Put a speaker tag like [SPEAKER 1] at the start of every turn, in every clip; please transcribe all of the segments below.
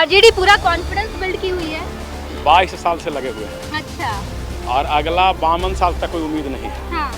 [SPEAKER 1] RJD पूरा confidence build की हुई है।
[SPEAKER 2] 22 साल से लगे हुए हैं।
[SPEAKER 1] अच्छा।
[SPEAKER 2] और अगला 52 साल तक कोई उम्मीद नहीं है।
[SPEAKER 1] हाँ।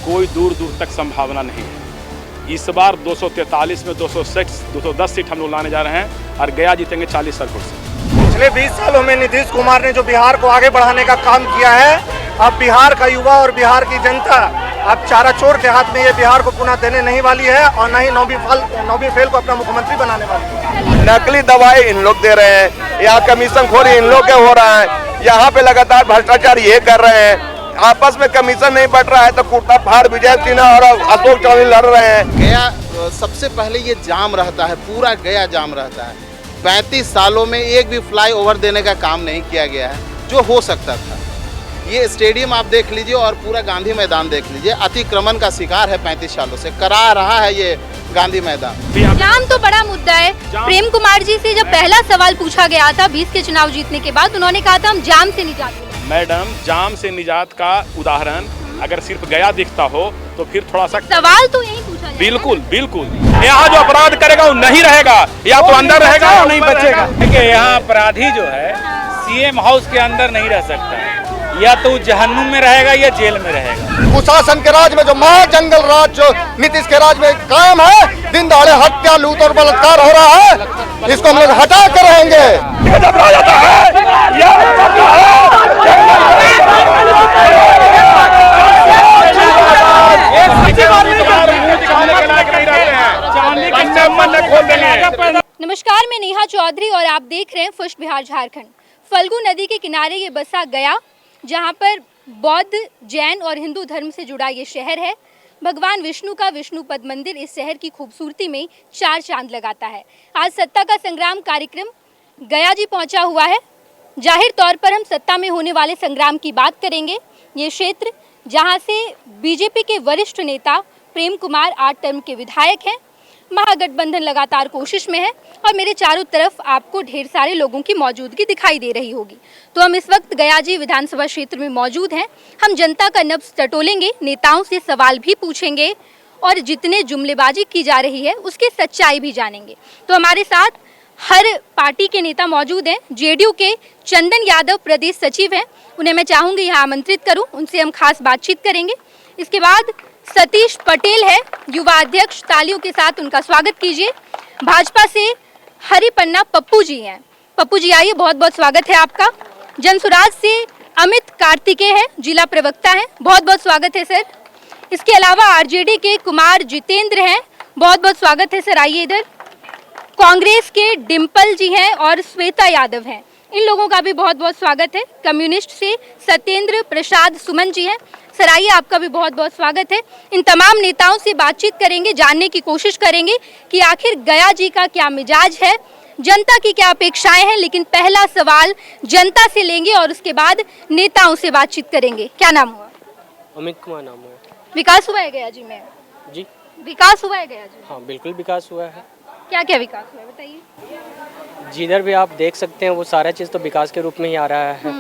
[SPEAKER 2] कोई दूर दूर तक संभावना नहीं है। इस बार 243 में 260 210 सीट हम लोग लाने जा रहे हैं और गया जीतेंगे 40 सरपुर से।
[SPEAKER 3] पिछले 20 सालों में नीतीश कुमार ने जो बिहार को आगे बढ़ाने का काम किया है, अब बिहार का युवा और बिहार की जनता अब चाराचोर के हाथ में ये बिहार को पुनः देने नहीं वाली है और न ही नौवीं फेल को अपना मुख्यमंत्री बनाने वाली है।
[SPEAKER 4] नकली दवाई इन लोग दे रहे हैं, यहाँ कमीशन खोरी इन लोग के हो रहा है, यहाँ पे लगातार भ्रष्टाचार ये कर रहे हैं, आपस में कमीशन नहीं बढ़ रहा है तो कुर्ता फाड़ विजय सिन्हा और अशोक चौधरी लड़ रहे हैं।
[SPEAKER 5] गया सबसे पहले ये जाम रहता है, पूरा गया जाम रहता है। 35 सालों में एक भी फ्लाई ओवर देने का काम नहीं किया गया है जो हो सकता था। ये स्टेडियम आप देख लीजिए और पूरा गांधी मैदान देख लीजिए, अतिक्रमण का शिकार है 35 सालों से, करा रहा है ये गांधी मैदान।
[SPEAKER 1] जाम तो बड़ा मुद्दा है। प्रेम कुमार जी से जब पहला सवाल पूछा गया था 20 के चुनाव जीतने के बाद, उन्होंने कहा था हम जाम से निजात मिलेंगे।
[SPEAKER 2] मैडम, जाम से निजात का उदाहरण अगर सिर्फ गया दिखता हो तो फिर थोड़ा सा
[SPEAKER 1] सवाल तो यही पूछा जाए।
[SPEAKER 2] बिल्कुल बिल्कुल। यहाँ जो अपराध करेगा वो नहीं रहेगा, या तो अंदर रहेगा या नहीं बचेगा।
[SPEAKER 6] देखिए, यहाँ अपराधी जो है सीएम हाउस के अंदर नहीं रह सकता है, या तो जहन्नुम में रहेगा या जेल में रहेगा।
[SPEAKER 4] कुशासन के राज में जो महाजंगल राज जो नीतीश के राज में कायम है, दिन दहाड़े हत्या लूट और बलात्कार हो रहा है, इसको हम लोग हटा कर रहेंगे।
[SPEAKER 1] नमस्कार, मैं नेहा चौधरी और आप देख रहे हैं फर्स्ट बिहार झारखंड। फल्गु नदी के किनारे ये बसा गया, जहाँ पर बौद्ध, जैन और हिंदू धर्म से जुड़ा ये शहर है। भगवान विष्णु का विष्णुपद मंदिर इस शहर की खूबसूरती में 4 चांद लगाता है। आज सत्ता का संग्राम कार्यक्रम गया जी पहुंचा हुआ है। जाहिर तौर पर हम सत्ता में होने वाले संग्राम की बात करेंगे। ये क्षेत्र जहां से बीजेपी के वरिष्ठ नेता प्रेम कुमार 8 टर्म के विधायक हैं। महागठबंधन लगातार कोशिश में है और मेरे चारों तरफ आपको ढेर सारे लोगों की मौजूदगी दिखाई दे रही होगी। तो हम इस वक्त गयाजी विधानसभा क्षेत्र में मौजूद हैं। हम जनता का नब्ज टटोलेंगे, नेताओं से सवाल भी पूछेंगे और जितने जुमलेबाजी की जा रही है उसकी सच्चाई भी जानेंगे। तो हमारे साथ हर पार्टी के नेता मौजूद हैं। जेडीयू के चंदन यादव प्रदेश सचिव हैं, उन्हें मैं चाहूँगी यहाँ आमंत्रित करूँ, उनसे हम खास बातचीत करेंगे। इसके बाद सतीश पटेल है, युवा अध्यक्ष, तालियों के साथ उनका स्वागत कीजिए। भाजपा से हरिपन्ना पप्पू जी हैं। पप्पू जी आइए, बहुत बहुत स्वागत है आपका। जनसुराज से अमित कार्तिकेय है, जिला प्रवक्ता हैं, बहुत बहुत स्वागत है सर। इसके अलावा आरजेडी के कुमार जितेंद्र हैं, बहुत बहुत स्वागत है सर, आइए इधर। कांग्रेस के डिम्पल जी हैं और श्वेता यादव हैं, इन लोगों का भी बहुत बहुत स्वागत है। कम्युनिस्ट से सत्येंद्र प्रसाद सुमन जी हैं, सर आइए, आपका भी बहुत बहुत स्वागत है। इन तमाम नेताओं से बातचीत करेंगे, जानने की कोशिश करेंगे कि आखिर गया जी का क्या मिजाज है, जनता की क्या अपेक्षाएं हैं। लेकिन पहला सवाल जनता से लेंगे और उसके बाद नेताओं से बातचीत करेंगे। क्या नाम हुआ?
[SPEAKER 7] अमित कुमार नाम है।
[SPEAKER 1] विकास हुआ है गया जी में?
[SPEAKER 7] जी,
[SPEAKER 1] विकास हुआ है गया जी?
[SPEAKER 7] हाँ बिल्कुल विकास हुआ है।
[SPEAKER 1] क्या क्या विकास हुआ है बताइए।
[SPEAKER 7] जिधर भी आप देख सकते हैं वो सारा चीज़ तो विकास के रूप में ही आ रहा है।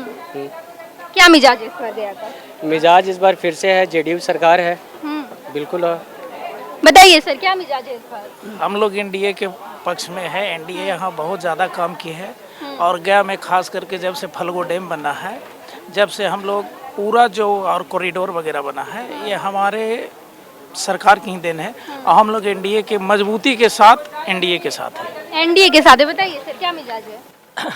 [SPEAKER 1] क्या मिजाज है इस बार गया का?
[SPEAKER 7] मिजाज इस बार फिर से है, जेडीयू सरकार है। बिल्कुल।
[SPEAKER 1] बताइए सर, क्या मिजाज है इस बार?
[SPEAKER 8] हम लोग एनडीए के पक्ष में है। एनडीए यहाँ बहुत ज़्यादा काम की है और गया में खास करके जब से फल्गु डैम बना है, जब से हम लोग पूरा जो और कॉरिडोर वगैरह बना है, ये हमारे सरकार की ही देन है और हम लोग एनडीए के मजबूती के साथ एनडीए के साथ है।
[SPEAKER 1] एनडीए के साथ है, बताइए सर क्या मिजाज है?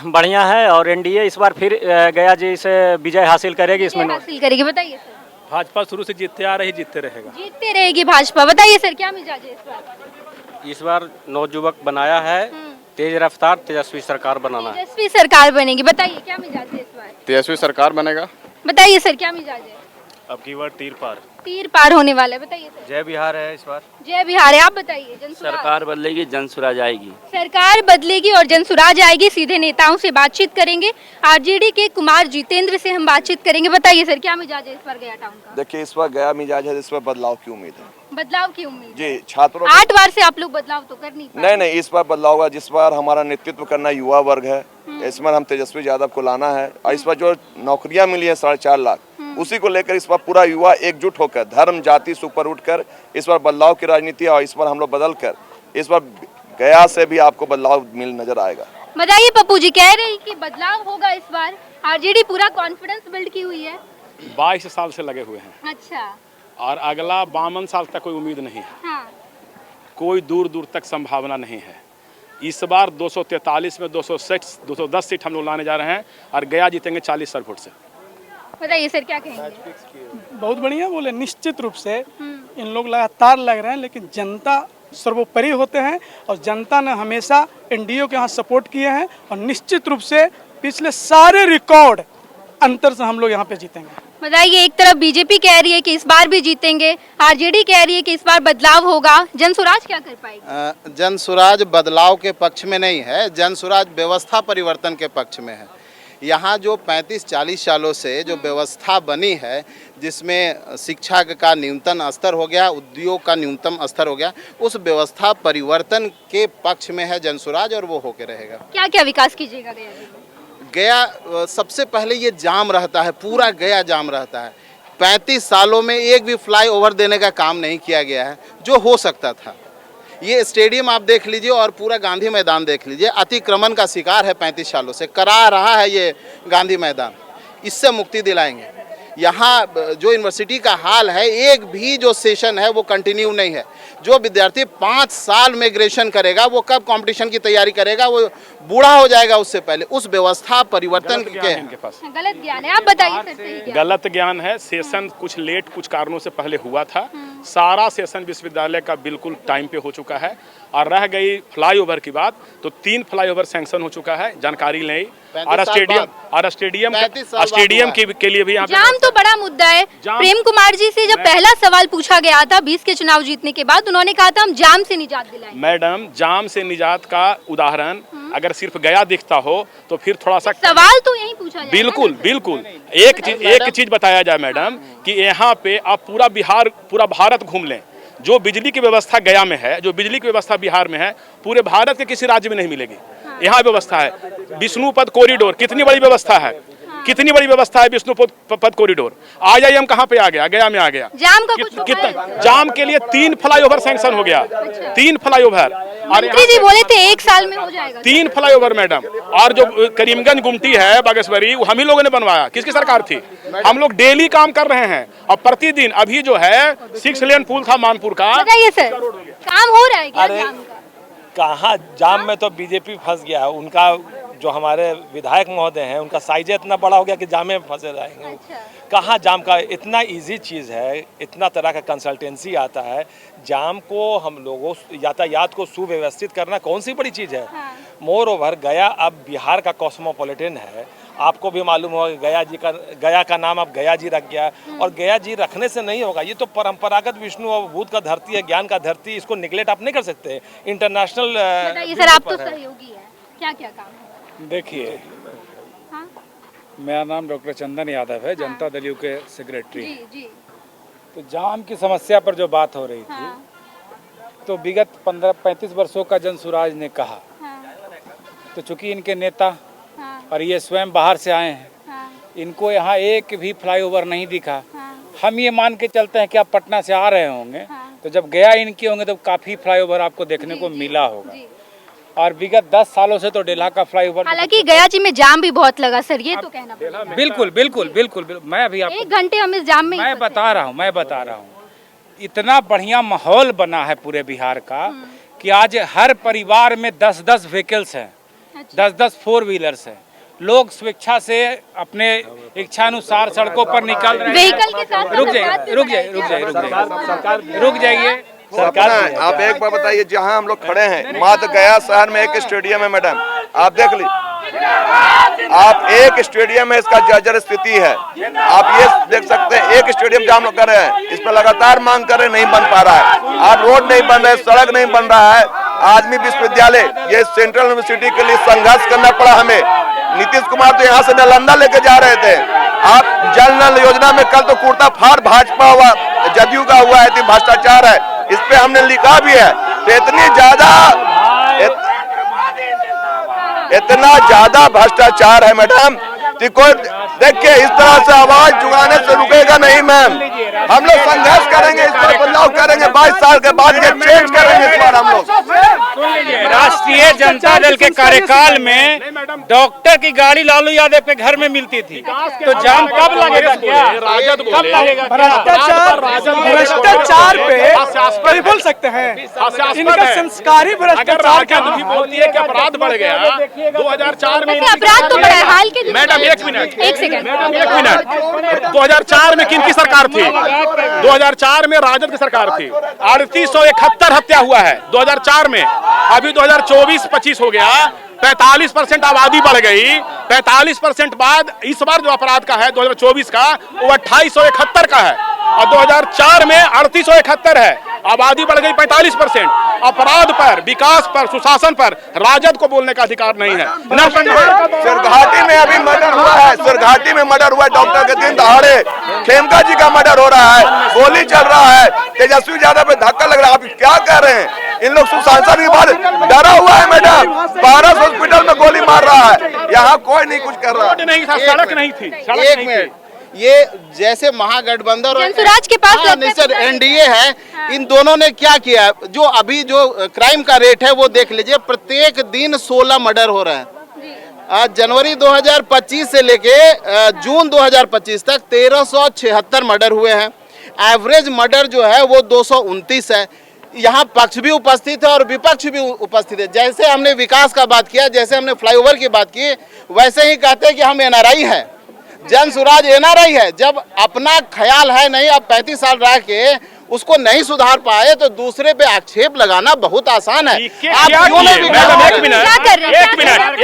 [SPEAKER 9] बढ़िया है और एनडीए इस बार फिर गया जी से विजय हासिल करेगी। इसमें
[SPEAKER 1] हासिल करेगी, बताइए सर।
[SPEAKER 2] भाजपा शुरू से जीतते आ रही, जीतते रहेगा,
[SPEAKER 1] जीतते रहेगी भाजपा। बताइए सर क्या मिजाज है इस बार?
[SPEAKER 9] इस बार नौजुवक बनाया है, तेज रफ्तार तेजस्वी सरकार बनाना है।
[SPEAKER 1] तेजस्वी सरकार बनेगी, बताइए क्या मिजाज है इस बार?
[SPEAKER 4] तेजस्वी सरकार बनेगा।
[SPEAKER 1] बताइए सर क्या मिजाज है?
[SPEAKER 2] अब की बार तीर पार
[SPEAKER 1] होने वाला है, बताइए सर।
[SPEAKER 9] जय बिहार है इस बार।
[SPEAKER 1] जय बिहार है, आप बताइए।
[SPEAKER 9] सरकार बदलेगी, जनसुराज आएगी।
[SPEAKER 1] सरकार बदलेगी और जनसुराज आएगी। सीधे नेताओं से बातचीत करेंगे। आरजेडी के कुमार जितेंद्र से हम बातचीत करेंगे। बताइए सर क्या मिजाज है इस बार गया टाउन का?
[SPEAKER 4] देखिए, इस बार गया मिजाज है, इस बार बदलाव की उम्मीद है।
[SPEAKER 1] बदलाव की उम्मीद
[SPEAKER 4] जी, छात्रों
[SPEAKER 1] 8 बार से आप लोग बदलाव तो कर नहीं पाए।
[SPEAKER 4] नहीं, इस बार बदलाव होगा। जिस बार हमारा नेतृत्व करना युवा वर्ग है, इस बार हम तेजस्वी यादव को लाना है और इस बार जो नौकरियां मिली है 4.5 लाख, उसी को लेकर इस बार पूरा युवा एकजुट होकर धर्म जाति से ऊपर उठकर इस बार बदलाव की राजनीति और इस बार हम लोग बदल कर इस बार गया से भी आपको बदलाव मिल नजर आएगा।
[SPEAKER 1] बताइए पप्पू जी, कह रहे हैं कि बदलाव होगा इस बार, आरजेडी पूरा कॉन्फिडेंस बिल्ड की हुई है।
[SPEAKER 2] 22 साल से लगे हुए हैं
[SPEAKER 1] अच्छा।
[SPEAKER 2] और अगला 52 साल तक कोई उम्मीद नहीं है।
[SPEAKER 1] हाँ।
[SPEAKER 2] कोई दूर दूर तक संभावना नहीं है। इस बार 243 में 210 सीट हम लोग लाने जा रहे हैं और गया जीतेंगे 40 सर वोट से।
[SPEAKER 1] बताइए सर, क्या कहेंगे?
[SPEAKER 10] बहुत बढ़िया बोले। निश्चित रूप से इन लोग लगातार लग रहे हैं, लेकिन जनता सर्वोपरि होते हैं और जनता ने हमेशा एनडीए के यहाँ सपोर्ट किए हैं और निश्चित रूप से पिछले सारे रिकॉर्ड अंतर से हम लोग यहाँ पे जीतेंगे।
[SPEAKER 1] बताइए, एक तरफ बीजेपी कह रही है कि इस बार भी जीतेंगे, आरजेडी कह रही है कि इस बार बदलाव होगा, जनसुराज क्या कर पाएगी?
[SPEAKER 5] जनसुराज बदलाव के पक्ष में नहीं है, जनसुराज व्यवस्था परिवर्तन के पक्ष में है। यहाँ जो 35-40 सालों से जो व्यवस्था बनी है, जिसमें शिक्षा का न्यूनतम स्तर हो गया, उद्योग का न्यूनतम स्तर हो गया, उस व्यवस्था परिवर्तन के पक्ष में है जनसुराज और वो होके रहेगा।
[SPEAKER 1] क्या क्या विकास कीजिएगा गया में?
[SPEAKER 5] गया सबसे पहले ये जाम रहता है, पूरा गया जाम रहता है। 35 सालों में एक भी फ्लाईओवर देने का काम नहीं किया गया है, जो हो सकता था। ये स्टेडियम आप देख लीजिए और पूरा गांधी मैदान देख लीजिए, अतिक्रमण का शिकार है 35 सालों से, करा रहा है ये गांधी मैदान। इससे मुक्ति दिलाएंगे। यहाँ जो यूनिवर्सिटी का हाल है, एक भी जो सेशन है वो कंटिन्यू नहीं है। जो विद्यार्थी 5 साल में ग्रेजुएशन करेगा वो कब कंपटीशन की तैयारी करेगा, वो बूढ़ा हो जाएगा उससे पहले। उस व्यवस्था परिवर्तन के
[SPEAKER 2] पास
[SPEAKER 1] गलत ज्ञान है, आप बताइए सर। सही ज्ञान।
[SPEAKER 2] गलत ज्ञान है। सेशन कुछ लेट, कुछ कारणों से पहले हुआ था। सारा सेशन विश्वविद्यालय का बिल्कुल टाइम पे हो चुका है और रह गई फ्लाईओवर की बात, तो 3 फ्लाईओवर सैंक्शन हो चुका है, जानकारी नहीं। और स्टेडियम के लिए भी
[SPEAKER 1] जाम तो बड़ा मुद्दा है। प्रेम कुमार जी से जब पहला सवाल पूछा गया था 20 के चुनाव जीतने के बाद, उन्होंने कहा था हम जाम से निजात दिलाएंगे।
[SPEAKER 2] मैडम, जाम से निजात का उदाहरण अगर सिर्फ गया दिखता हो तो फिर थोड़ा सा
[SPEAKER 1] सवाल तो यही पूछा जाए।
[SPEAKER 2] बिल्कुल बिल्कुल। एक चीज बताया जाए मैडम कि यहाँ पे आप पूरा भारत घूम लें, जो बिजली की व्यवस्था गया में है, जो बिजली की व्यवस्था बिहार में है, पूरे भारत के किसी राज्य में नहीं मिलेगी। यहाँ व्यवस्था है। विष्णुपद कॉरिडोर कितनी बड़ी व्यवस्था है, कितनी बड़ी व्यवस्था है विष्णुपद कॉरिडोर। आज हम कहाँ पे आ गया में आ गया।
[SPEAKER 1] जाम का कुछ
[SPEAKER 2] कितना जाम के लिए 3 फ्लाईओवर सैंक्शन हो गया। 3 फ्लाईओवर।
[SPEAKER 1] मंत्री जी बोले थे 1 साल में हो जाएगा।
[SPEAKER 2] 3 फ्लाईओवर मैडम। और जो करीमगंज गुमटी है बागेश्वरी, वो हम ही लोगों ने बनवाया। किसकी सरकार थी? हम लोग डेली काम कर रहे हैं और प्रतिदिन। अभी जो है 6 लेन पुल था मानपुर का।
[SPEAKER 1] बताइए सर, काम हो रहा है क्या जाम का?
[SPEAKER 11] कहाँ जाम में तो बीजेपी फंस गया। उनका जो हमारे विधायक महोदय हैं, उनका साइज इतना बड़ा हो गया कि जाम में फंसे रहेंगे।
[SPEAKER 1] अच्छा।
[SPEAKER 11] कहाँ जाम का इतना इजी चीज़ है, इतना तरह का कंसल्टेंसी आता है। जाम को हम लोगों यातायात को सुव्यवस्थित करना कौन सी बड़ी चीज़ है।
[SPEAKER 1] हाँ।
[SPEAKER 11] मोर ओवर गया अब बिहार का कॉस्मोपॉलिटन है। आपको भी मालूम होगा गया का नाम अब गया जी रख गया, और गया जी रखने से नहीं होगा। ये तो परंपरागत विष्णु और भूत का धरती है, ज्ञान का धरती, इसको निगलेक्ट आप नहीं कर सकते। इंटरनेशनल
[SPEAKER 1] बताइए सर, आप तो सहयोगी है, क्या क्या काम है?
[SPEAKER 6] देखिए,
[SPEAKER 1] हाँ?
[SPEAKER 6] मेरा नाम डॉक्टर चंदन यादव है, जनता दल यू के सेक्रेटरी।
[SPEAKER 1] जी जी।
[SPEAKER 6] तो जाम की समस्या पर जो बात हो रही थी,
[SPEAKER 1] हाँ।
[SPEAKER 6] तो विगत 15-35 वर्षों का जनसुराज ने कहा।
[SPEAKER 1] हाँ।
[SPEAKER 6] तो चूंकि इनके नेता
[SPEAKER 1] हाँ।
[SPEAKER 6] और ये स्वयं बाहर से आए हैं,
[SPEAKER 1] हाँ।
[SPEAKER 6] इनको यहाँ एक भी फ्लाईओवर नहीं दिखा।
[SPEAKER 1] हाँ।
[SPEAKER 6] हम ये मान के चलते हैं कि आप पटना से आ रहे होंगे,
[SPEAKER 1] हाँ।
[SPEAKER 6] तो जब गया इनके होंगे तो काफ़ी फ्लाईओवर आपको देखने को मिला होगा।
[SPEAKER 1] जी।
[SPEAKER 6] और विगत 10 सालों से तो डेला का फ्लाईओवर,
[SPEAKER 1] हालांकि गया जी में जाम भी बहुत लगा सर, ये तो कहना पड़ेगा।
[SPEAKER 6] बिल्कुल बिल्कुल बिल्कुल बिल्कुल। मैं अभी आपको
[SPEAKER 1] 1 घंटे हम इस जाम में
[SPEAKER 6] मैं बता रहा हूँ इतना बढ़िया माहौल बना है पूरे बिहार का कि आज हर परिवार में 10-10 व्हीकल्स हैं, 10-10 4 व्हीलर्स हैं। लोग स्वेच्छा से अपने इच्छानुसार सड़कों पर निकल रहे हैं।
[SPEAKER 1] व्हीकल के साथ
[SPEAKER 6] रुक जाइए
[SPEAKER 4] सरकार। आप एक बार बताइए, जहां हम लोग खड़े हैं मात्र गया शहर में एक स्टेडियम है मैडम, आप देख लीजिए। आप एक स्टेडियम में इसका जर्जर स्थिति है। आप ये देख सकते हैं, एक स्टेडियम जहां हम लोग कर रहे हैं, इस पर लगातार मांग कर रहे, नहीं बन पा रहा है। आप रोड नहीं बन रहे, सड़क नहीं बन रहा है। आदमी विश्वविद्यालय, ये सेंट्रल यूनिवर्सिटी के लिए संघर्ष करना पड़ा हमें। नीतीश कुमार तो यहाँ से नालंदा लेके जा रहे थे। आप जल नल योजना में कल तो कुर्ता फाड़ भाजपा हुआ, जदयू का हुआ है, भ्रष्टाचार है, इस पे हमने लिखा भी है। तो इतना ज्यादा भ्रष्टाचार है मैडम कि कोई देखिए, इस तरह से आवाज जुगाने से रुकेगा नहीं मैम। हम लोग संघर्ष करेंगे, इस पर बदलाव करेंगे, 22 साल के बाद ये चेंज करेंगे इस बार हम लोग।
[SPEAKER 6] राष्ट्रीय जनता दल के कार्यकाल में डॉक्टर की गाड़ी लालू यादव के घर में मिलती थी, तो जाम कब लगेगा? कब लगेगा?
[SPEAKER 10] भ्रष्टाचार पे बोल सकते हैं, इनका संस्कार ही भ्रष्टाचार का
[SPEAKER 2] बोलती है कि अपराध बढ़ गया 2004 में।
[SPEAKER 1] अपराध तो बढ़ा है हाल के दिनों
[SPEAKER 2] मैडम
[SPEAKER 1] में।
[SPEAKER 2] एक मिनट,
[SPEAKER 1] एक सेकंड।
[SPEAKER 2] 2004 में किनकी सरकार थी? 2004 में राजद की सरकार थी। 3871 हत्या हुआ है 2004 में। अभी 2024-25 हो गया, 45% आबादी बढ़ गई। 45% बाद इस बार जो अपराध का है 2024 का, वो 2871 का है और 2004 में 3871 है। आबादी बढ़ गई 45%। अपराध पर, विकास पर, सुशासन पर राजद को बोलने का अधिकार नहीं है।
[SPEAKER 4] सिरघाटी में अभी मर्डर हुआ है, सिरघाटी में मर्डर हुआ है, डॉक्टर के दिन दहाड़े खेमका जी का मर्डर हो रहा है, गोली चल रहा है, तेजस्वी यादव पे धक्का लग रहा है। आप क्या कह रहे हैं? इन लोग सुशासन विभाग डरा हुआ है मैडम। पारस हॉस्पिटल में गोली मार रहा है, यहाँ कोई नहीं कुछ कर रहा।
[SPEAKER 2] नहीं था, सड़क नहीं थी, सड़क
[SPEAKER 5] एक
[SPEAKER 2] नहीं
[SPEAKER 5] मिनट,
[SPEAKER 2] थी।
[SPEAKER 5] ये जैसे महागठबंधन और
[SPEAKER 1] जनसुराज के पास
[SPEAKER 5] हाँ, नहीं सर, एनडीए है, इन दोनों ने क्या किया? जो अभी जो क्राइम का रेट है वो देख लीजिए, प्रत्येक दिन 16 मर्डर हो रहे हैं। जनवरी 2025 से लेके जून 2025 तक 1376 मर्डर हुए हैं। एवरेज मर्डर जो है वो 229 है। यहाँ पक्ष भी उपस्थित है और विपक्ष भी उपस्थित है। जैसे हमने विकास का बात किया, जैसे हमने फ्लाईओवर की बात की, वैसे ही कहते हैं कि हम एनआरआई हैं, जनसुराज एनआरआई है। जब अपना ख्याल है नहीं, अब 35 साल रह के उसको नहीं सुधार पाए तो दूसरे पे आक्षेप लगाना बहुत आसान है। आप क्यों नहीं?
[SPEAKER 2] मैडम एक मिनट,
[SPEAKER 1] क्या कर रहे हैं?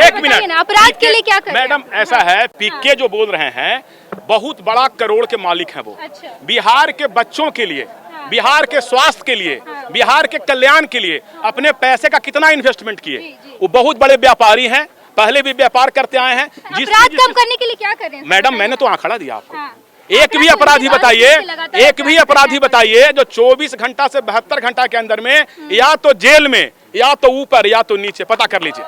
[SPEAKER 2] एक मिनट,
[SPEAKER 1] अपराध के लिए क्या कर रहे हैं?
[SPEAKER 2] मैडम ऐसा है, पीके जो बोल रहे हैं बहुत बड़ा करोड़ के मालिक हैं वो।
[SPEAKER 1] अच्छा।
[SPEAKER 2] बिहार के बच्चों के लिए, बिहार के स्वास्थ्य के लिए, बिहार के कल्याण के लिए अपने पैसे का कितना इन्वेस्टमेंट किए। वो बहुत बड़े व्यापारी हैं, पहले भी व्यापार करते आए हैं।
[SPEAKER 1] अपराध कम करने के लिए क्या कर रहे हैं?
[SPEAKER 2] मैडम मैंने तो आंकड़ा दिया आपको।
[SPEAKER 1] हाँ।
[SPEAKER 2] एक भी अपराधी बताइए, एक भी अपराधी बताइए जो 24 घंटा से 72 घंटा के अंदर में या तो जेल में, या तो ऊपर, या तो नीचे, पता कर लीजिए।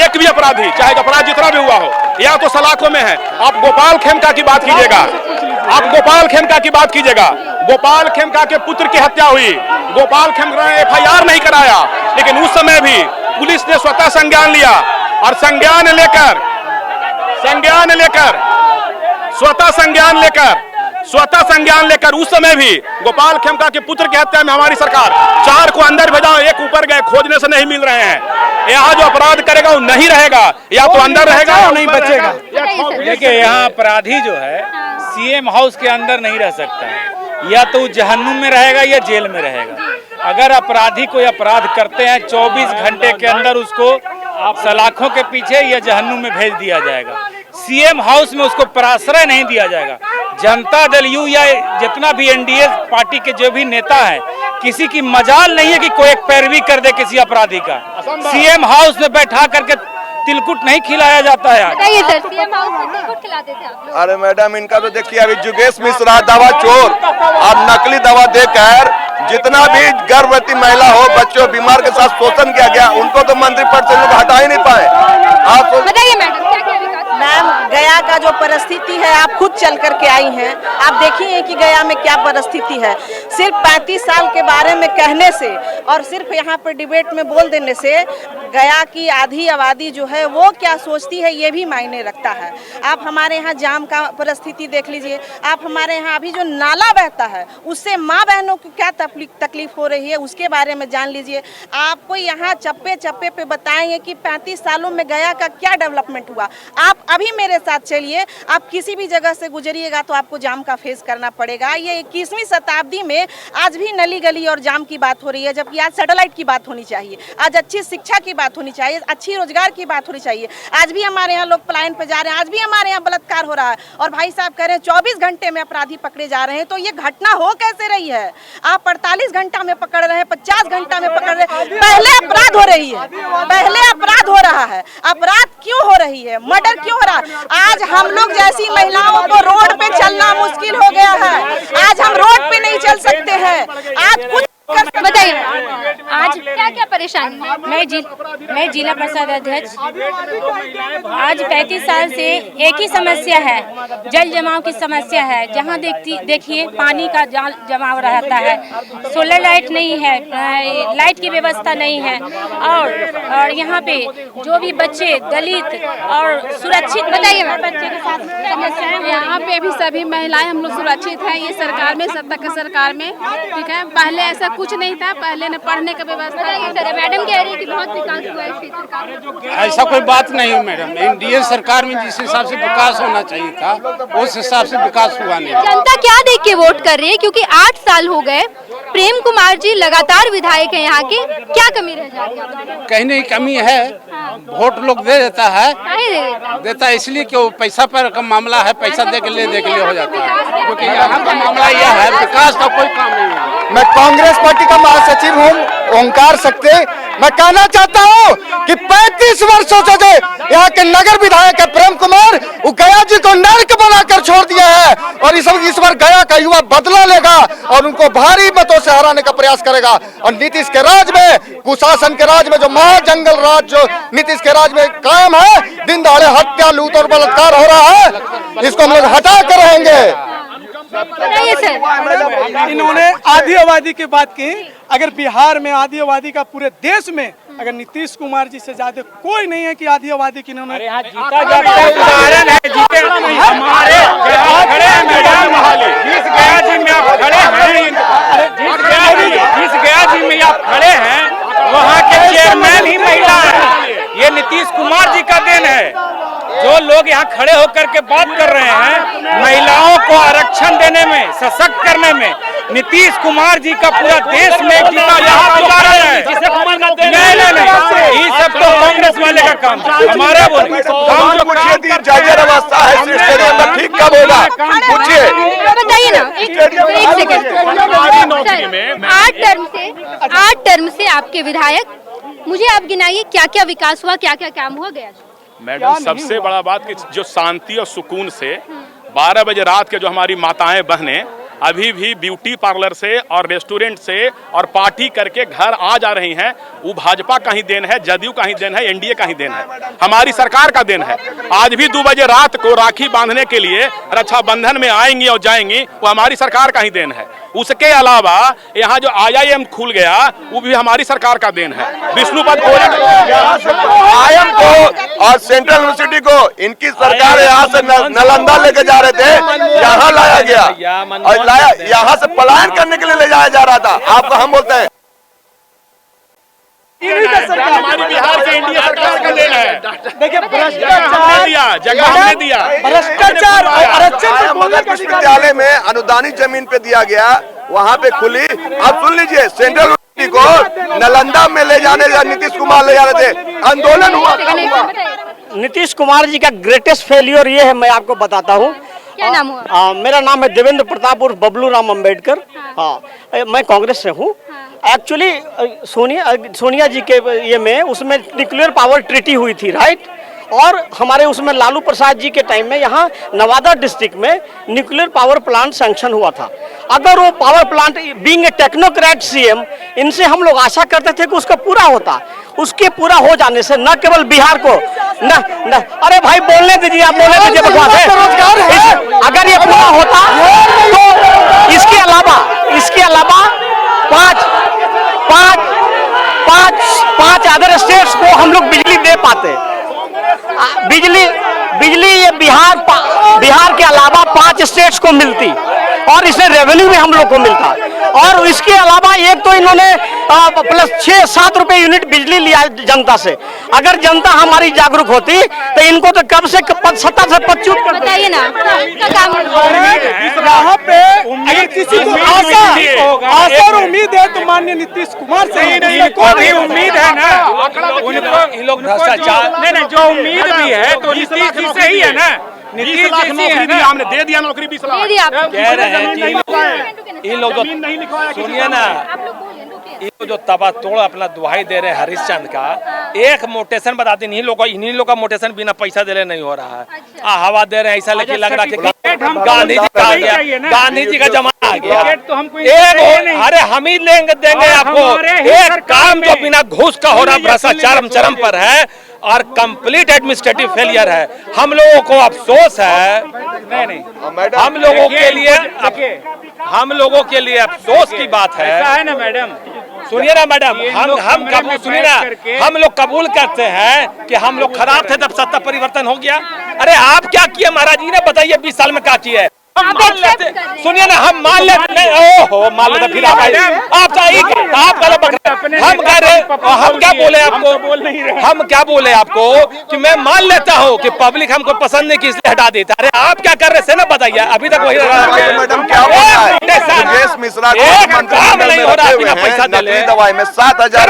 [SPEAKER 2] एक भी अपराधी, चाहे अपराध जितना भी हुआ हो, या तो सलाखों में है। आप गोपाल खेमका की बात कीजिएगा, आप गोपाल खेमका की बात कीजिएगा। गोपाल खेमका के पुत्र की हत्या हुई, गोपाल खेमका ने FIR नहीं कराया, लेकिन उस समय भी पुलिस ने स्वतः संज्ञान लिया और संज्ञान लेकर स्वतः संज्ञान लेकर उस समय भी गोपाल खेमका के पुत्र की हत्या में हमारी सरकार 4 को अंदर भेजा, 1 ऊपर गए, खोजने से नहीं मिल रहे हैं। यहाँ जो अपराध करेगा वो नहीं रहेगा, या तो अंदर रहेगा या नहीं बचेगा।
[SPEAKER 6] देखिए, यहाँ अपराधी जो है सीएम हाउस के अंदर नहीं रह सकता है, या तो जहन्नुम में रहेगा या जेल में रहेगा। अगर अपराधी कोई अपराध करते हैं 24 घंटे के अंदर उसको सलाखों के पीछे या जहन्नुम में भेज दिया जाएगा। सीएम हाउस में उसको पराश्रय नहीं दिया जाएगा। जनता दल यू या जितना भी एनडीए पार्टी के जो भी नेता हैं, किसी की मजाल नहीं है कि कोई एक पैरवी कर दे किसी अपराधी का। सीएम हाउस में बैठा करके तिलकुट नहीं खिलाया जाता है।
[SPEAKER 1] बताइए सर, सीएम हाउस में तिलकुट खिलाते थे आप लोग?
[SPEAKER 4] अरे मैडम, इनका तो देखिए, अभी जुगेश मिश्रा दवा चोर, अब नकली दवा देकर जितना भी गर्भवती महिला हो, बच्चों बीमार के साथ शोषण किया गया, उनको तो मंत्री पद से लोग हटा ही नहीं पाए। आप
[SPEAKER 1] बताइए मैडम, क्या क्या विकास?
[SPEAKER 12] मैम, गया का जो परिस्थिति है, आप खुद चल करके आई हैं, आप देखिए कि गया में क्या परिस्थिति है। सिर्फ 35 साल के बारे में कहने से और सिर्फ यहाँ पर डिबेट में बोल देने से गया की आधी आबादी जो है वो क्या सोचती है ये भी मायने रखता है। आप हमारे यहाँ जाम का परिस्थिति देख लीजिए, आप हमारे यहाँ अभी जो नाला बहता है उससे माँ बहनों को क्या तकलीफ हो रही है उसके बारे में जान लीजिए। आपको यहाँ चप्पे चप्पे पे बताएंगे कि 35 सालों में गया का क्या डेवलपमेंट हुआ। आप अभी मेरे साथ चलिए, आप किसी भी जगह से गुजरिएगा तो आपको जाम का फेस करना पड़ेगा। ये 21वीं शताब्दी में आज भी नली गली और जाम की बात हो रही है, जबकि आज सैटेलाइट की बात होनी चाहिए, आज अच्छी शिक्षा की बात होनी चाहिए, अच्छी रोजगार की बात होनी चाहिए। आज भी हमारे यहाँ लोग पलायन पे जा रहे हैं, आज भी हमारे यहाँ बलात्कार हो रहा है और भाई साहब कह रहे हैं 24 घंटे में अपराधी पकड़े जा रहे हैं। तो ये घटना हो कैसे रही है? आप 48 घंटा में पकड़ रहे हैं, 50 घंटा में पकड़ रहे हैं। पहले अपराध हो रही है, पहले अपराध हो रहा है। अपराध क्यों हो रही है? मर्डर क्यों हो रहा है? आज हम लोग जैसी महिलाओं को रोड पे चलना मुश्किल हो गया है। आज हम रोड पे नहीं चल सकते हैं। आज कुछ
[SPEAKER 1] बताइए आज क्या क्या परेशानी है?
[SPEAKER 13] मैं जिला परिषद अध्यक्ष। आज 35 साल से एक ही समस्या है, जल जमाव की समस्या है। जहाँ देखिए पानी का जमाव रहता है, सोलर लाइट नहीं है, लाइट की व्यवस्था नहीं है, और यहाँ पे जो भी बच्चे दलित और सुरक्षित
[SPEAKER 1] बताइए
[SPEAKER 13] बच्चे के साथ समस्याएं,
[SPEAKER 14] यहाँ पे भी सभी महिलाएं हम लोग सुरक्षित हैं। ये सरकार में, सत्ता के सरकार में, ठीक है। पहले ऐसा कुछ नहीं था, पहले न पढ़ने का व्यवस्था।
[SPEAKER 1] मैडम कह रही है कि बहुत विकास हुआ है क्षेत्र का।
[SPEAKER 6] ऐसा कोई बात नहीं है मैडम, एनडीए सरकार में जिस हिसाब से विकास होना चाहिए था उस हिसाब से विकास हुआ नहीं।
[SPEAKER 1] जनता क्या देख के वोट कर रही है? क्योंकि 8 साल हो गए, प्रेम कुमार जी लगातार विधायक हैं यहाँ के, क्या कमी रह जाती है?
[SPEAKER 6] कहीं नहीं कमी है, वोट लोग दे देता है, देता है इसलिए कि वो पैसा पर का मामला है, पैसा दे के लिए हो जाता है। क्योंकि यहाँ का मामला यह है, विकास का कोई काम नहीं है।
[SPEAKER 3] मैं कांग्रेस पार्टी का महासचिव हूँ ओंकार सकते। मैं कहना चाहता हूँ कि 35 वर्षों से जो यहाँ के नगर विधायक है प्रेम कुमार, वो गया जी को नर्क बनाकर छोड़ दिया है, और इस बार गया का युवा बदला लेगा और उनको भारी मतों से हराने का प्रयास करेगा। और नीतीश के राज में, कुशासन के राज में, जो महाजंगल राज जो नीतीश के राज में कायम है, दिन दहाड़े हत्या, लूट और बलात्कार हो रहा है, इसको हम लोग हटा कर रहेंगे।
[SPEAKER 10] इन्होंने आधी आबादी की बात की। अगर बिहार में आधी आबादी का पूरे देश में अगर नीतीश कुमार जी से ज्यादा कोई नहीं है कि आधी आबादी की इन्होंने
[SPEAKER 6] उदाहरण है, जीते हमारे खड़े हैं मैडम, जिस गया जी में आप खड़े हैं, जिस गया जी में आप खड़े हैं वहाँ के चेयरमैन ही महिला है। ये नीतीश कुमार जी का देन है। जो लोग यहाँ खड़े होकर के बात कर रहे हैं महिलाओं को आरक्षण देने में, सशक्त करने में, नीतीश कुमार जी का पूरा देश में उदाहरण है। नहीं, ये सब तो कांग्रेस वाले का काम, हमारा वो नहीं।
[SPEAKER 4] काम जो पूछिए जर्जर अवस्था है स्टेडियम में, ठीक कब होगा पूछिए।
[SPEAKER 1] बताइए ना, एक सेकंड। 8 टर्म से आपके विधायक, मुझे आप गिनाइए क्या क्या विकास हुआ, क्या क्या काम हुआ गया?
[SPEAKER 2] मैडम सबसे बड़ा बात कि जो शांति और सुकून से 12 बजे रात के जो हमारी माताएं बहनें अभी भी ब्यूटी पार्लर से और रेस्टोरेंट से और पार्टी करके घर आ जा रही हैं, वो भाजपा का ही देन है, जदयू का ही देन है, एनडीए का ही देन है, हमारी सरकार का देन है। आज भी 2 बजे रात को राखी बांधने के लिए रक्षाबंधन में आएंगी और जाएंगी, वो हमारी सरकार का ही देन है। उसके अलावा यहाँ जो IIM खुल गया वो भी हमारी सरकार का देन है। विष्णुपद
[SPEAKER 4] IIM को और सेंट्रल यूनिवर्सिटी को इनकी सरकार यहाँ से नालंदा लेके जा रहे थे, यहाँ लाया गया और यहाँ से पलायन करने के लिए ले जाया जा रहा था। आपको हम बोलते हैं
[SPEAKER 2] हमारी बिहार के एनडीए सरकार का देन है।
[SPEAKER 10] देखिए
[SPEAKER 2] जगह हमने दिया,
[SPEAKER 10] भ्रष्टाचार और आरक्षण
[SPEAKER 4] विश्वविद्यालय में अनुदानित जमीन पे दिया गया, वहाँ पे खुली। अब सुन लीजिए, सेंट्रल यूनिवर्सिटी को नालंदा में ले जाने नीतीश कुमार ले जा रहे थे, आंदोलन हुआ।
[SPEAKER 9] नीतीश कुमार जी का ग्रेटेस्ट फेलियर ये है, मैं आपको बताता हूँ।
[SPEAKER 1] क्या नाम हुआ?
[SPEAKER 9] मेरा नाम है देवेंद्र प्रताप उर्फ बबलू राम अम्बेडकर। हाँ, मैं कांग्रेस से हूँ। एक्चुअली सोनिया जी के ये में उसमें न्यूक्लियर पावर ट्रीटी हुई थी, राइट। और हमारे उसमें लालू प्रसाद जी के टाइम में यहाँ नवादा डिस्ट्रिक्ट में न्यूक्लियर पावर प्लांट सैंक्शन हुआ था। अगर वो power plant being a technocrat CM, इनसे हम लोग आशा करते थे कि उसका पूरा होता। उसके पूरा हो जाने से न केवल बिहार को न अरे भाई बोलने दीजिए, आप बोलने दीजिए, बकवास है। अगर ये पूरा होता तो इसके अलावा पांच अदर स्टेट्स को हम लोग बिजली दे पाते। बिजली ये बिहार के अलावा 5 स्टेट्स को मिलती और इसमें रेवेन्यू भी हम लोग को मिलता। और इसके अलावा एक तो इन्होंने प्लस 6-7 रुपए यूनिट बिजली लिया जनता से। अगर जनता हमारी जागरूक होती तो इनको तो कब से 70 से 25 कर।
[SPEAKER 1] बताइए ना,
[SPEAKER 10] यहाँ पे अगर किसी को आशा और उम्मीद है तो माननीय नीतीश कुमार से
[SPEAKER 6] इनको भी उम्मीद है ना, उनको भ्रष्टाचार नहीं, जो उम्मीद भी है तो नीतीश जी से ही है ना।
[SPEAKER 2] 20 लाख नौकरी दी, हमने दे दिया नौकरी 20 लाख।
[SPEAKER 11] कह रहे हैं कि इन लोग सुनिए ना, ये जो तबा तोड़ अपना दुहाई दे रहे हैं हरिश्चंद्र का, एक मोटेशन बताते, इन्हीं लोग का मोटेशन बिना पैसा दे रहे नहीं हो रहा है। हवा दे रहे हैं, ऐसा लेके लग रहा है कि गांधी जी का आ गया, गांधी जी का जमाना आ गया। अरे हम ही देंगे आपको एक काम जो बिना घूस का हो रहा, भ्रष्टाचार चरम पर है और कंप्लीट एडमिनिस्ट्रेटिव फेलियर है। हम लोगों को अफसोस है, नहीं हम लोगों के लिए अफसोस की बात है ना मैडम। सुनिए ना मैडम, सुनिए ना, हम लोग कबूल करते हैं कि हम लोग खराब थे तब सत्ता परिवर्तन हो गया। अरे आप क्या किए महाराज जी ने बताइए, 20 साल में क्या किया है? हम मान लेते, सुनिए ना, हम मान लेते नहीं, ओहो मान लेते फिर आप हम कह रहे, हम क्या बोले आपको, हम क्या बोले आपको कि मैं मान लेता हूँ कि पब्लिक हमको पसंद नहीं की इसलिए हटा देता। अरे आप क्या कर रहे थे ना बताइए, अभी तक वही
[SPEAKER 4] मैडम क्या योगेश मिश्रा
[SPEAKER 11] काम नहीं हो रहा बिना पैसा दे
[SPEAKER 4] दवाई में 7,000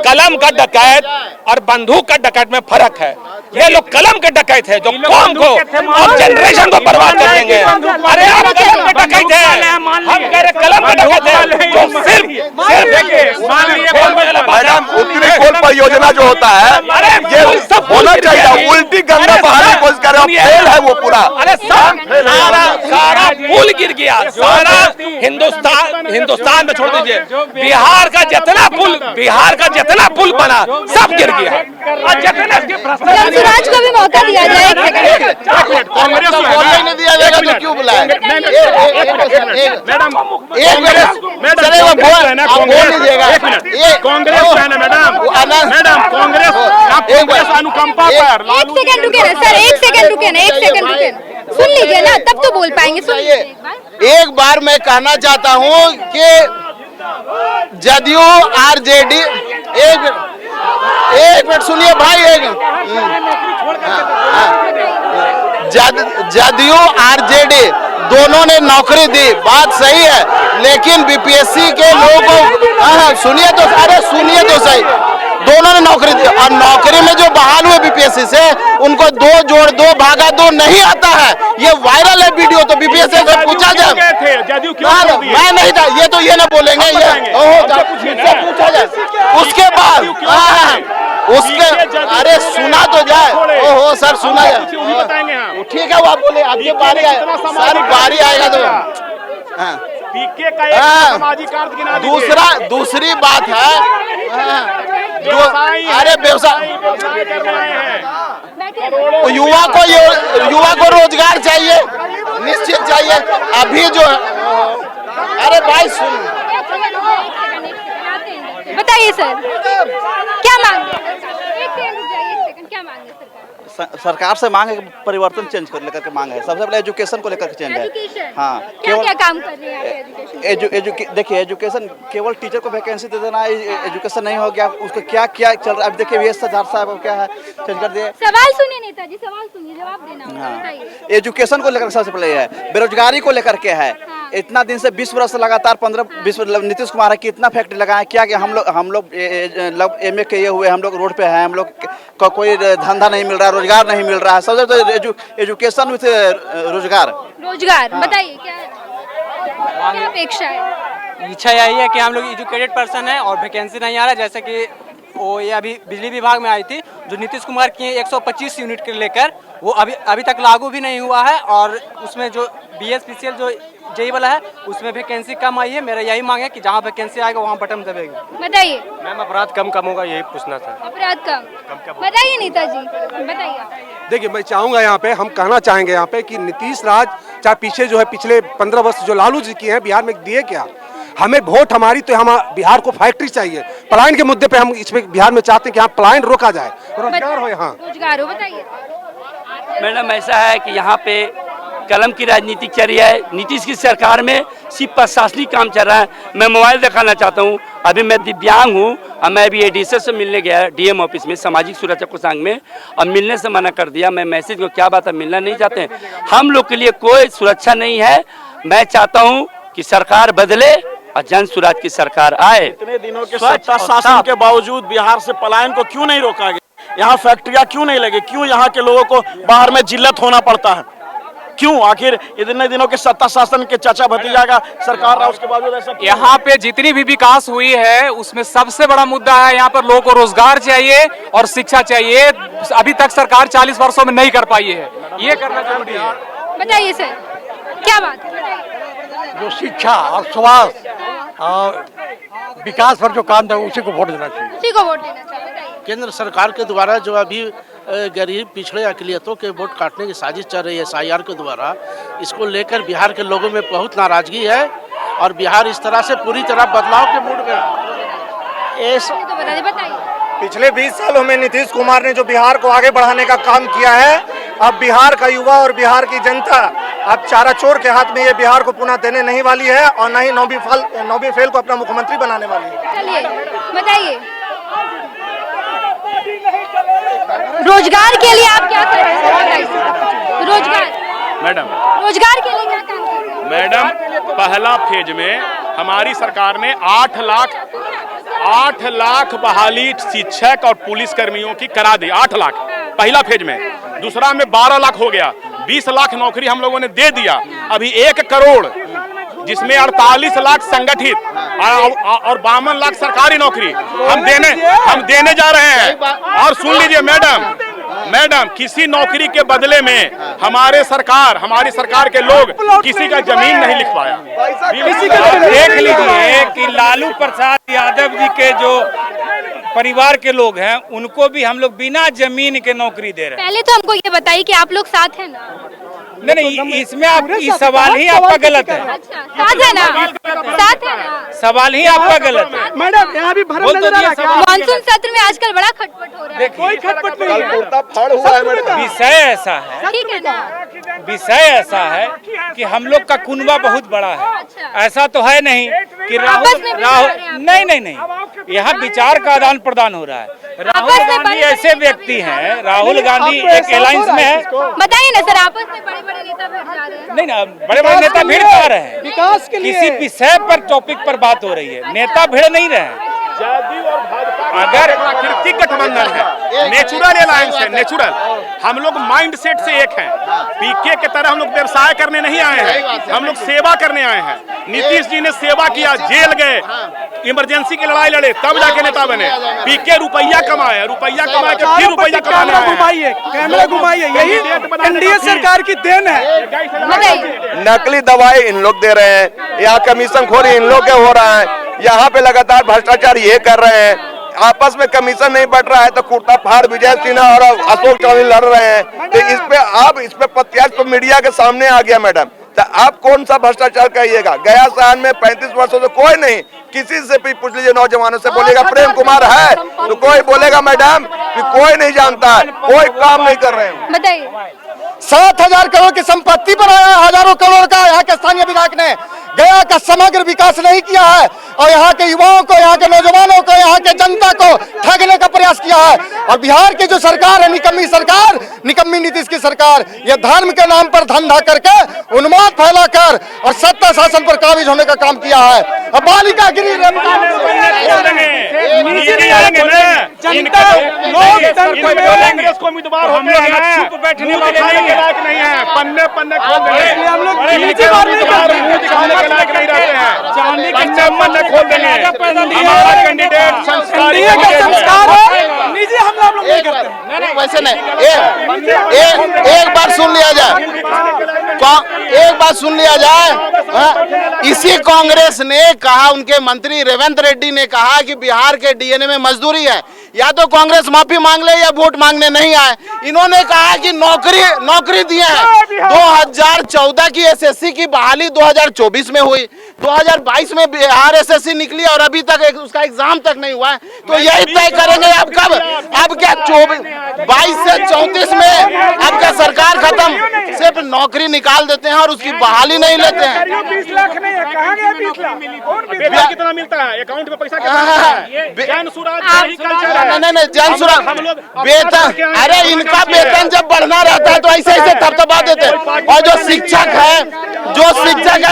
[SPEAKER 11] कलम का डकैत और बंदूक का डकैत में फर्क है। ये लोग कलम के डकैत है जो कौम को और जनरेशन को बर्बाद कर देंगे। अरे आप कलम के डकैत है, हम कह रहे कलम के डकैत है जो सिर्फ
[SPEAKER 4] मैडम उत्तरी कोल परियोजना जो होता है ये होना चाहिए, उल्टी गंगा बहाने की कोशिश कर रहे हैं, फेल है वो पूरा।
[SPEAKER 11] अरे सारा पुल गिर गया, सारा हिंदुस्तान में छोड़ दीजिए, बिहार का जितना पुल बना सब गिर गया। और जितना
[SPEAKER 1] जंसुराज को भी मौका दिया जाए।
[SPEAKER 5] कांग्रेस को बोलने नहीं दिया जाएगा तो क्यों बुलाए?
[SPEAKER 1] अनुकंपा पर 1 सेकंड रुके ना सर, 1 सेकंड रुके ना, सुन लीजिए ना तब तो बोल पाएंगे। सुन
[SPEAKER 5] एक बार मैं कहना चाहता हूँ कि जदयू आरजेडी, एक मिनट सुनिए भाई, जदयू आरजेडी दोनों ने नौकरी दी, बात सही है, लेकिन बीपीएससी के लोगों को सुनिए तो, अरे सुनिए तो सही, दोनों ने नौकरी दी और नौकरी में जो बहाल हुए बीपीएससी से उनको 2 जोड़ 2 भागा 2 नहीं आता है। ये वायरल है वीडियो, तो बीपीएससी से पूछा जाए, मैं नहीं था, ये तो ये ना बोलेंगे, ये पूछा जाए उसके बाद उसके, अरे सुना तो जाए, ओहो सर सुना जाए, ठीक है वो आप बोले, अब ये बारी आए सर, बारी आएगा तो दूसरी बात है अरे व्यवसाय, युवा को रोजगार चाहिए, निश्चित चाहिए। अभी जो अरे भाई सुन,
[SPEAKER 1] बताइए सर क्या मांगे? क्या मांगे
[SPEAKER 15] सरकार से मांग है कि परिवर्तन चेंज कर लेकर के मांग है। सबसे पहले एजुकेशन को लेकर के चेंज है। हाँ,
[SPEAKER 1] क्या काम कर रहे हैं?
[SPEAKER 15] देखिए एजुकेशन केवल टीचर को वैकेंसी दे देना एजुकेशन नहीं हो गया, उसको क्या क्या चल रहा है। अब देखिए VS साहब क्या है, चेंज कर दिए।
[SPEAKER 1] सवाल सुनिए नेताजी, सवाल सुनिए, जवाब देना।
[SPEAKER 15] हाँ, एजुकेशन को लेकर सबसे पहले है, बेरोजगारी को लेकर के है। इतना दिन से 20 वर्ष लगातार 15-20 नीतीश कुमार है कि इतना फैक्ट्री लगाए, क्या कि हम लोग MA किए हुए, हम लोग रोड पे हैं, हम लोग का कोई धंधा नहीं मिल रहा, रोजगार नहीं मिल रहा है। सबसे तो एजुकेशन विथ रोजगार
[SPEAKER 1] बताइए क्या अपेक्षा है?
[SPEAKER 7] इच्छा यही है कि हम लोग एजुकेटेड पर्सन है और वैकेंसी नहीं आ रहा, जैसे कि वो ये अभी बिजली विभाग में आई थी जो नीतीश कुमार की 125 यूनिट के लेकर, वो अभी तक लागू भी नहीं हुआ है। और उसमें जो BSPCL जो जेई वाला है उसमें वैकेंसी कम आई है। मेरा यही मांग है कि जहाँ वैकेंसी आएगा वहाँ बटन दबेगी।
[SPEAKER 1] बताइए
[SPEAKER 11] मैम, अपराध कम होगा, यही पूछना था।
[SPEAKER 1] अपराध कम बताइए नेताजी, बताइए।
[SPEAKER 16] देखिए मैं चाहूँगा यहाँ पे, हम कहना चाहेंगे यहाँ पे कि नीतीश राज चाहे पीछे जो है पिछले 15 वर्ष जो लालू जी किए हैं बिहार में दिए क्या, हमें वोट हमारी तो हम बिहार को फैक्ट्री चाहिए। पलायन के मुद्दे पे हम इसमें बिहार में चाहते हैं कि यहाँ पलायन रोका जाए, रोजगार हो यहाँ,
[SPEAKER 1] रोजगार हो। बताइए
[SPEAKER 17] मैडम, ऐसा है कि यहाँ पे कलम की राजनीति चल रही है। नीतीश की सरकार में सिर्फ प्रशासनिक काम चल रहा है। मैं मोबाइल दिखाना चाहता हूँ, अभी मैं दिव्यांग हूँ और मैं अभी ADC से मिलने गया DM ऑफिस में, सामाजिक सुरक्षा कोषांग में, और मिलने से मना कर दिया। मैं मैसेज को क्या बात है, मिलना नहीं चाहते हैं। हम लोग के लिए कोई सुरक्षा नहीं है। मैं चाहता हूँ कि सरकार बदले और जन सुराज की सरकार आए।
[SPEAKER 18] इतने दिनों के सत्ता शासन के बावजूद बिहार से पलायन को क्यों नहीं रोका गया? यहाँ फैक्ट्रियाँ क्यों नहीं लगी? क्यों यहाँ के लोगों को बाहर में जिल्लत होना पड़ता है? क्यों आखिर इतने दिनों के सत्ता शासन के चाचा भतीजा का सरकार रहा, उसके बावजूद ऐसा क्यों?
[SPEAKER 6] यहाँ पे जितनी भी विकास हुई है उसमें सबसे बड़ा मुद्दा है यहाँ पर लोगों को रोजगार चाहिए और शिक्षा चाहिए। अभी तक सरकार 40 वर्षों में नहीं कर पाई है, ये करना जरूरी है।
[SPEAKER 1] बताइए सर, क्या बात है, बताइए।
[SPEAKER 19] जो शिक्षा और स्वास्थ्य और विकास पर जो काम था उसी को वोट देना चाहिए।
[SPEAKER 1] उसी को वोट देना चाहिए, बताइए।
[SPEAKER 20] केंद्र सरकार के द्वारा जो अभी गरीब पिछड़े अकलियतों के वोट काटने की साजिश चल रही है SIR के द्वारा, इसको लेकर बिहार के लोगों में बहुत नाराजगी है और बिहार इस तरह से पूरी तरह बदलाव के मूड में
[SPEAKER 1] बताइए।
[SPEAKER 3] पिछले 20 सालों में नीतीश कुमार ने जो बिहार को आगे बढ़ाने का काम किया है, अब बिहार का युवा और बिहार की जनता अब चारा चोर के हाथ में ये बिहार को पुनः देने नहीं वाली है और न ही नौवीं फेल को अपना मुख्यमंत्री बनाने वाली है।
[SPEAKER 1] चलिए बताइए, रोजगार के लिए आप क्या कर रहे हैं? रोजगार के लिए क्या काम कर रहे हैं?
[SPEAKER 2] मैडम, पहला फेज में हमारी सरकार ने 8 लाख बहाली शिक्षक और पुलिस कर्मियों की करा दी। 8 लाख पहला फेज में। दूसरा में 12 लाख हो गया, 20 लाख नौकरी हम लोगों ने दे दिया। अभी 1 करोड़, जिसमें 48 लाख संगठित और 52 लाख सरकारी नौकरी हम देने जा रहे हैं। और सुन लीजिए मैडम, किसी नौकरी के बदले में हमारी सरकार के लोग किसी का जमीन नहीं लिख पाया।
[SPEAKER 6] देख लीजिए कि लालू प्रसाद यादव जी के जो परिवार के लोग हैं उनको भी हम लोग बिना जमीन के नौकरी दे रहे हैं।
[SPEAKER 1] पहले तो हमको ये बताइए कि आप लोग साथ हैं ना?
[SPEAKER 6] नहीं, इसमें आप सवाल ही आपका गलत है।
[SPEAKER 1] अच्छा, साथ है ना?
[SPEAKER 6] सवाल ही आपका गलत है।
[SPEAKER 10] मैडम, यहाँ भी भरम नजर आ रहा है।
[SPEAKER 1] मानसून सत्र में आजकल बड़ा खटपट हो रहा है।
[SPEAKER 10] कोई खटपट नहीं
[SPEAKER 6] है। विषय ऐसा है,
[SPEAKER 1] ठीक है ना?
[SPEAKER 6] विषय ऐसा है कि हम लोग का कुनबा बहुत बड़ा है। ऐसा तो है नहीं कि राहुल नहीं, यहाँ विचार का आदान प्रदान हो रहा है। राहुल गांधी ऐसे व्यक्ति हैं, राहुल गांधी एक अलायंस में है।
[SPEAKER 1] बताइए ना सर, आपस में बड़े नेता भिड़ जा रहे हैं?
[SPEAKER 6] नहीं ना, बड़े नेता भिड़ पा रहे हैं,
[SPEAKER 10] विकास के लिए
[SPEAKER 6] किसी विषय पर टॉपिक पर बात हो रही है, नेता भिड़ नहीं रहे हैं।
[SPEAKER 2] अगर प्राकृतिक गठबंधन है, नेचुरल अलायंस है, नेचुरल, हम लोग माइंड सेट से एक हैं। पीके के तरह हम लोग व्यवसाय करने नहीं आए हैं, हम लोग सेवा करने आए हैं। नीतीश जी ने सेवा किया, जेल गए, इमरजेंसी की लड़ाई लड़े, तब जाके नेता बने। पीके रुपया कमाए के फिर रुपया कमाने आए।
[SPEAKER 10] कैमरा घुमाइए, यही एनडीए सरकार की देन है।
[SPEAKER 4] नकली दवाई इन लोग दे रहे हैं, यहाँ कमीशन खोरी इन लोग के हो रहा है, यहाँ पे लगातार भ्रष्टाचार ये कर रहे हैं। आपस में कमीशन नहीं बढ़ रहा है तो कुर्ता फाड़ विजय सिन्हा और अशोक चौधरी लड़ रहे हैं। तो इस पे प्रत्याश तो मीडिया के सामने आ गया मैडम। तो आप कौन सा भ्रष्टाचार कहिएगा? गया शहर में 35 वर्षों से कोई नहीं, किसी से भी पूछ लीजिए, नौजवानों से बोलेगा प्रेम कुमार है तो कोई बोलेगा मैडम कि कोई नहीं जानता है, कोई काम नहीं कर रहे हैं।
[SPEAKER 1] बताइए।
[SPEAKER 3] 7,000 करोड़ की संपत्ति बनाया है, हजारों करोड़ का यहाँ के स्थानीय विधायक ने। गया का समग्र विकास नहीं किया है और यहाँ के युवाओं को, यहाँ के नौजवानों को, यहाँ के जनता को ठगने का प्रयास किया है। और बिहार की जो सरकार है, निकम्मी सरकार, निकम्मी नीतीश की सरकार, ये धर्म के नाम पर धंधा करके उन्माद फैलाकर और सत्ता शासन पर काबिज होने का काम किया है। अब बालिका गिरी
[SPEAKER 2] पन्ने खोल देंगे, हम लोग लायक नहीं रहते हैं, पन्ने खोल देंगे। हमारा कैंडिडेट संस्कार
[SPEAKER 10] है, निजी हमला हम लोग नहीं करते।
[SPEAKER 5] वैसे नहीं, एक बार सुन लिया जाए, एक बात सुन लिया जाए। इसी कांग्रेस ने कहा, उनके मंत्री रेवंत रेड्डी ने कहा कि बिहार के डीएनए में मजदूरी है। या तो कांग्रेस माफी मांग ले या वोट मांगने नहीं आए। इन्होंने कहा कि नौकरी दिए हैं। 2014 की एसएससी की बहाली 2024 में हुई, 2022 में बिहार एसएससी निकली और अभी तक उसका एग्जाम तक नहीं हुआ है। तो यही तय करेंगे अब कब, अब क्या 22 से 34 में अब क्या सरकार खत्म, सिर्फ नौकरी निकाल देते हैं और उसकी बहाली नहीं लेते हैं।
[SPEAKER 10] 20 लाख नहीं है, कहाँ गया 20 लाख?
[SPEAKER 2] कितना मिलता है अकाउंट में, पैसा कितना है?
[SPEAKER 5] नहीं जन सुरक्षा वेतन, अरे इनका वेतन जब बढ़ना रहता है तो ऐसे ऐसे थपथपा देते हैं। और जो शिक्षक है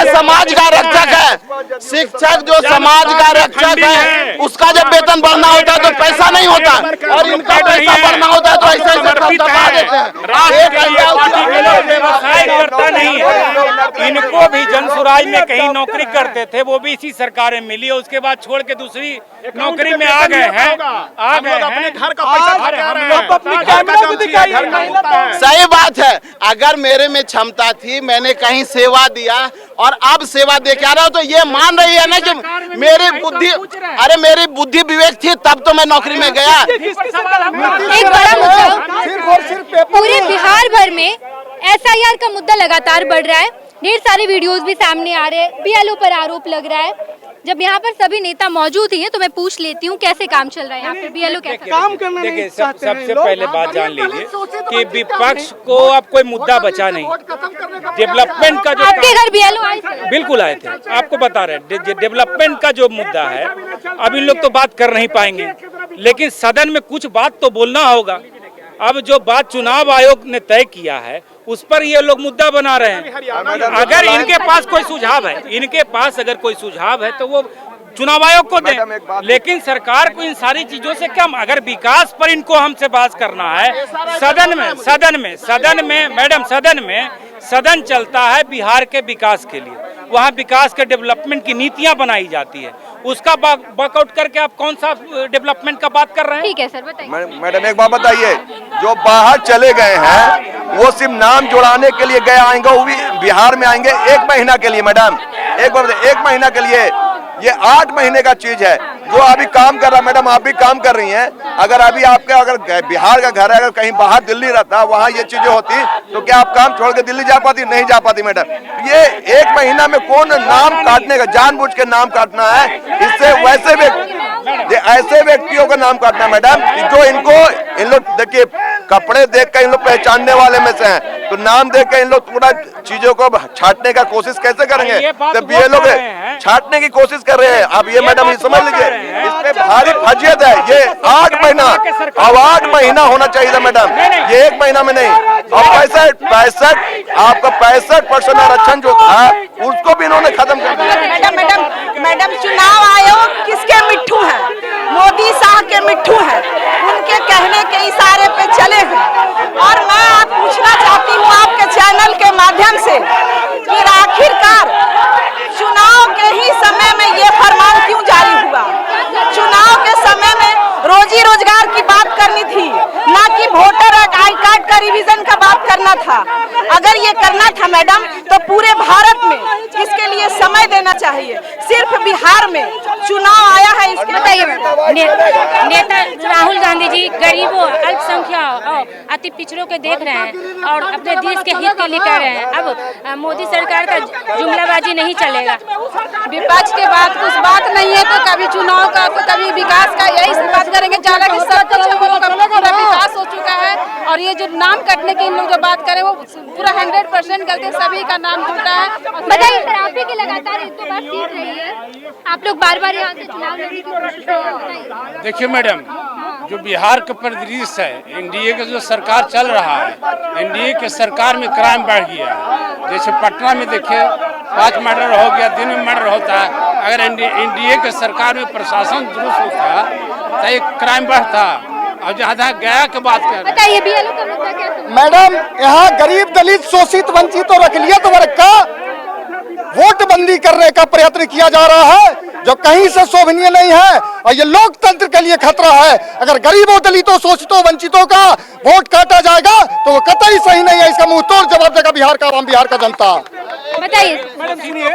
[SPEAKER 5] समाज का रक्षक है, शिक्षक जो समाज का रक्षक है उसका जब वेतन बढ़ना होता है तो पैसा नहीं होता, और इनका पैसा बढ़ना होता है तो ऐसे ऐसे थपथपा देते हैं।
[SPEAKER 6] व्यवसाय करता नहीं है, इनको भी जनसुराज में कहीं नौकरी करते थे, वो भी इसी सरकार में मिली, उसके बाद छोड़ के दूसरी नौकरी में आ गए हैं।
[SPEAKER 11] अपने घर का पैसा
[SPEAKER 5] सही बात है। अगर मेरे में क्षमता थी, मैंने कहीं सेवा दिया और अब सेवा दे के आ रहा हूं, तो ये मान रही है ना कि मेरी बुद्धि विवेक थी तब तो मैं नौकरी में गया।
[SPEAKER 1] एक बड़ा मुद्दा पूरे बिहार भर में एसआईआर का मुद्दा लगातार बढ़ रहा है, ढेर सारे वीडियोस भी सामने आ रहे हैं, बीएलओ पर आरोप लग रहा है। जब यहाँ पर सभी नेता मौजूद ही हैं तो मैं पूछ लेती हूँ कैसे काम चल रहा है यहाँ पे, बीएलओ कैसे काम करना नहीं।
[SPEAKER 6] देखिए सबसे पहले बात जान लीजिए कि विपक्ष को अब कोई मुद्दा बचा नहीं। डेवलपमेंट का जो
[SPEAKER 1] आपके घर बीएलओ आए थे?
[SPEAKER 6] बिल्कुल आए थे, आपको बता रहे हैं। डेवलपमेंट का जो मुद्दा है अब इन लोग तो बात कर नहीं पाएंगे, लेकिन सदन में कुछ बात तो बोलना होगा। अब जो बात चुनाव आयोग ने तय किया है उस पर ये लोग मुद्दा बना रहे हैं। अगर इनके पास कोई सुझाव है, तो वो चुनाव आयोग को दें, लेकिन सरकार को इन सारी चीजों से कम। अगर विकास पर इनको हमसे बात करना है सदन में सदन चलता है बिहार के विकास के लिए, वहाँ विकास के डेवलपमेंट की नीतियाँ बनाई जाती है, उसका वर्कआउट करके आप कौन सा डेवलपमेंट का बात कर रहे हैं?
[SPEAKER 1] ठीक है सर, बताइए।
[SPEAKER 4] मैडम एक बात बताइए, जो बाहर चले गए हैं वो सिर्फ नाम जुड़ाने के लिए गए आएंगे, वो भी बिहार में आएंगे 1 महीना के लिए। मैडम एक महीना के लिए, ये 8 महीने का चीज है जो अभी काम कर रहा है। मैडम आप भी काम कर रही हैं, अगर अभी आपका अगर बिहार का घर है, अगर कहीं बाहर दिल्ली रहता, वहाँ ये चीजें होती तो क्या आप काम छोड़ के दिल्ली जा पाती? नहीं जा पाती मैडम। ये 1 महीना में कौन नाम काटने का, जानबूझ के नाम काटना है, इससे ऐसे व्यक्तियों का नाम काटना है मैडम जो इन लोग देखिए कपड़े देख कर इन लोग पहचानने वाले में से हैं, तो नाम देख कर इन लोग पूरा चीजों को छाटने का कोशिश कैसे करेंगे? जब ये लोग छाटने की कोशिश कर रहे हैं, अब ये मैडम समझ लीजिए इसमें भारी फजियत है। ये 8 महीना, अब 8 महीना होना चाहिए था मैडम, ये 1 महीना में नहीं। और 65 आपका 65% आरक्षण जो था उसको भी इन्होंने खत्म कर दिया।
[SPEAKER 12] मैडम चुनाव आयोग किसके मिट्ठू है? मोदी शाह के मिट्ठू है, उनके कहने के इशारे पे चले हैं। और मैं आप पूछना चाहती हूँ आपके चैनल के माध्यम से कि आखिरकार चुनाव के ही समय में ये फरमान क्यों जारी हुआ? चुनाव के समय में रोजी रोजगार की बात करनी थी, ना कि वोटर आई कार्ड का रिवीजन का बात करना था। अगर ये करना था मैडम तो पूरे भारत में इसके लिए समय देना चाहिए। सिर्फ बिहार में चुनाव आया है, इसके
[SPEAKER 13] बताइए नेता राहुल गांधी जी गरीबों, अल्पसंख्यक और अति पिछड़ों के देख रहे हैं और अपने देश के हित के लिए कह रहे हैं। अब मोदी सरकार का जुमलाबाजी नहीं चलेगा।
[SPEAKER 14] विपक्ष के बाद कुछ बात नहीं है तो कभी चुनाव का तो कभी विकास का, यही बात करेंगे। ज्यादा कि सब कुछ पूरा विकास हो चुका है और ये जो नाम कटने की इन लोग जो बात करें वो पूरा 100% करके सभी का नाम जुटा है।
[SPEAKER 1] बताइए सर, आप ही की लगातार 1-2 बार सीट रही है, आप लोग बार-बार यहाँ से चुनाव लड़ने की कोशिश कर रहे हैं।
[SPEAKER 6] देखिए मैडम, जो बिहार का परिदृश्य है, एनडीए का जो सरकार चल रहा है, एनडीए के सरकार में क्राइम बढ़ गया है। जैसे पटना में देखिए 5 मर्डर हो गया, दिन में मर्डर होता है। अगर एनडीए के सरकार में प्रशासन दुरुस्त होता तो एक क्राइम बढ़ता। और जहाँ गया के बात कर,
[SPEAKER 1] बताइए बीएलओ का मुद्दा क्या समझ?
[SPEAKER 19] मैडम यहाँ गरीब दलित शोषित वंचितों रखलियत वर्ग का वोट बंदी करने का प्रयत्न किया जा रहा है, जो कहीं से शोभनीय नहीं है और ये लोकतंत्र के लिए खतरा है। अगर गरीबों, दलितों, शोषितों, वंचितों का वोट काटा जाएगा तो वो कतई सही नहीं है। इसका मुंहतोड़ जवाब देगा बिहार का आवाम, बिहार का जनता।
[SPEAKER 1] बताइए
[SPEAKER 10] मैडम सुनिए,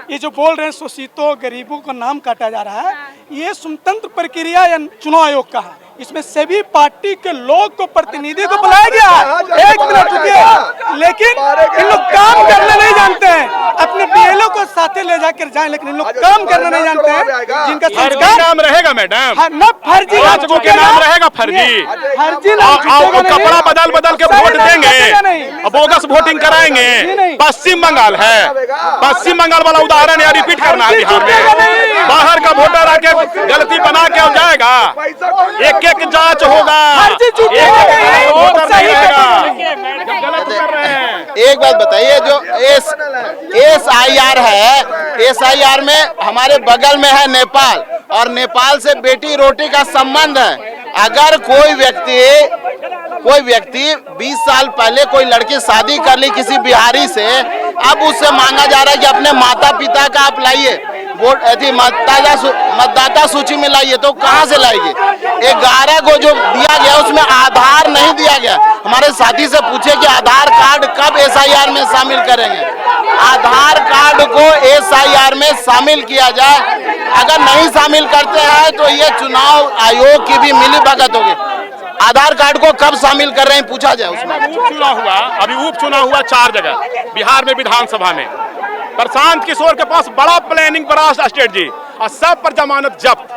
[SPEAKER 10] ये जो बोल रहे हैं शोषितों, गरीबों का नाम काटा जा रहा है, ये स्वतंत्र प्रक्रिया या चुनाव आयोग का है। इसमें सभी पार्टी के लोग को, प्रतिनिधि को बुलाया गया है। 1 मिनट रुकिए, लेकिन इन लोग काम करना नहीं जानते हैं। अपने बीएलओ को साथे ले जाकर जाए, लेकिन इन लोग काम करना नहीं जानते हैं। जिनका संस्कार
[SPEAKER 2] नाम रहेगा मैडम,
[SPEAKER 10] न फर्जी
[SPEAKER 2] के नाम रहेगा, फर्जी कपड़ा बदल के वोट देंगे, बोगस वोटिंग कराएंगे। पश्चिम बंगाल है, पश्चिम बंगाल वाला उदाहरण यहाँ रिपीट करना है। बिहार में बाहर का वोटर आके गलती बना के जाएगा। एक एक जांच होगा,
[SPEAKER 5] एक बात बताइए, जो SIR है, SIR में हमारे बगल में है नेपाल, और नेपाल से बेटी रोटी का संबंध है। अगर कोई व्यक्ति 20 साल पहले कोई लड़की शादी कर ली किसी बिहारी से, अब उससे मांगा जा रहा है कि अपने माता पिता का आप लाइए, वोट मतदाता सूची में लाइए, तो कहाँ से लाएंगे? 11 को जो दिया गया उसमें आधार नहीं दिया गया। हमारे साथी से पूछे कि आधार कार्ड कब SIR में शामिल करेंगे? आधार कार्ड को SIR में शामिल किया जाए। अगर नहीं शामिल करते हैं तो ये चुनाव आयोग की भी मिली भगत होगी। आधार कार्ड को कब शामिल कर रहे हैं पूछा जाए उसमें।
[SPEAKER 2] उपचुनाव हुआ, अभी उपचुनाव हुआ 4 जगह बिहार में, विधानसभा में। प्रशांत किशोर के पास बड़ा प्लानिंग, बड़ा स्ट्रेटजी, और सब पर जमानत जब्त।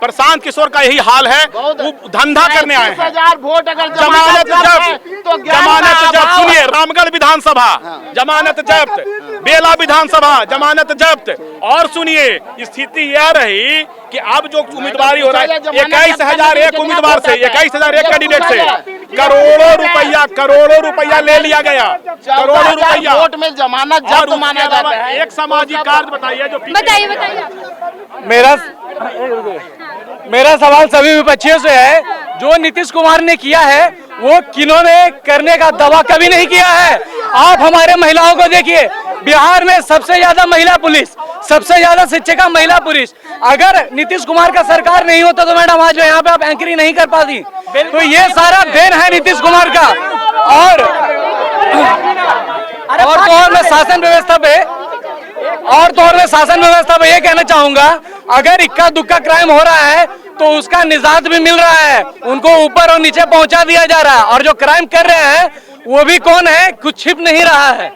[SPEAKER 2] प्रशांत किशोर का यही हाल है, वो धंधा करने आए हैं।
[SPEAKER 5] वोट अगर
[SPEAKER 2] जमानत जब्त, जमानत जब्त। सुनिए, रामगढ़ विधानसभा जमानत जब्त, बेला विधानसभा जमानत जब्त। और सुनिए, स्थिति यह रही कि अब जो उम्मीदवारी हो रहा है 21,001 उम्मीदवार से, 21,001 कैंडिडेट से करोड़ों रुपया ले लिया गया, करोड़ों रुपया।
[SPEAKER 5] वोट में जमानत जब्त माना जाता है।
[SPEAKER 2] एक सामाजिक कार्य बताइए जो
[SPEAKER 21] मेरा सवाल सभी विपक्षियों से है, जो नीतीश कुमार ने किया है वो किन्होंने करने का दावा कभी नहीं किया है। आप हमारे महिलाओं को देखिए, बिहार में सबसे ज्यादा महिला पुलिस, सबसे ज्यादा शिक्षिका महिला पुलिस। अगर नीतीश कुमार का सरकार नहीं होता तो मैडम आज यहाँ पे आप एंकरिंग नहीं कर पाती। तो ये सारा देन है नीतीश कुमार का। और तो मैं शासन व्यवस्था पे ये कहना चाहूंगा, अगर इक्का दुक्का क्राइम हो रहा है तो उसका निजात भी मिल रहा है, उनको ऊपर और नीचे पहुंचा दिया जा रहा है। और जो क्राइम कर रहे हैं वो भी कौन है, कुछ छिप नहीं रहा है।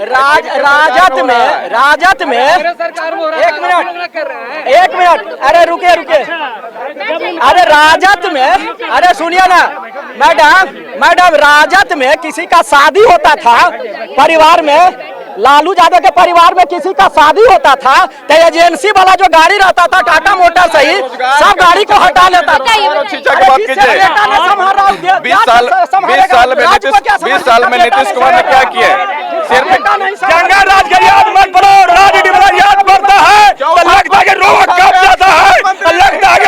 [SPEAKER 9] राजत में एक मिनट अरे रुके अरे राजत में, अरे सुनिए ना मैडम राजत में किसी का शादी होता था परिवार में, लालू यादव के परिवार में किसी का शादी होता था तो एजेंसी वाला जो गाड़ी रहता था टाटा मोटर्स ही सब गाड़ी को हटा लेता था।
[SPEAKER 4] 20 साल में नीतीश कुमार ने क्या किया? सिर्फ
[SPEAKER 21] गंगा राज का याद मत करो, राजनीति वाला याद बढ़ता है तो लगता है कि रोग कब जाता है, तो लगता है कि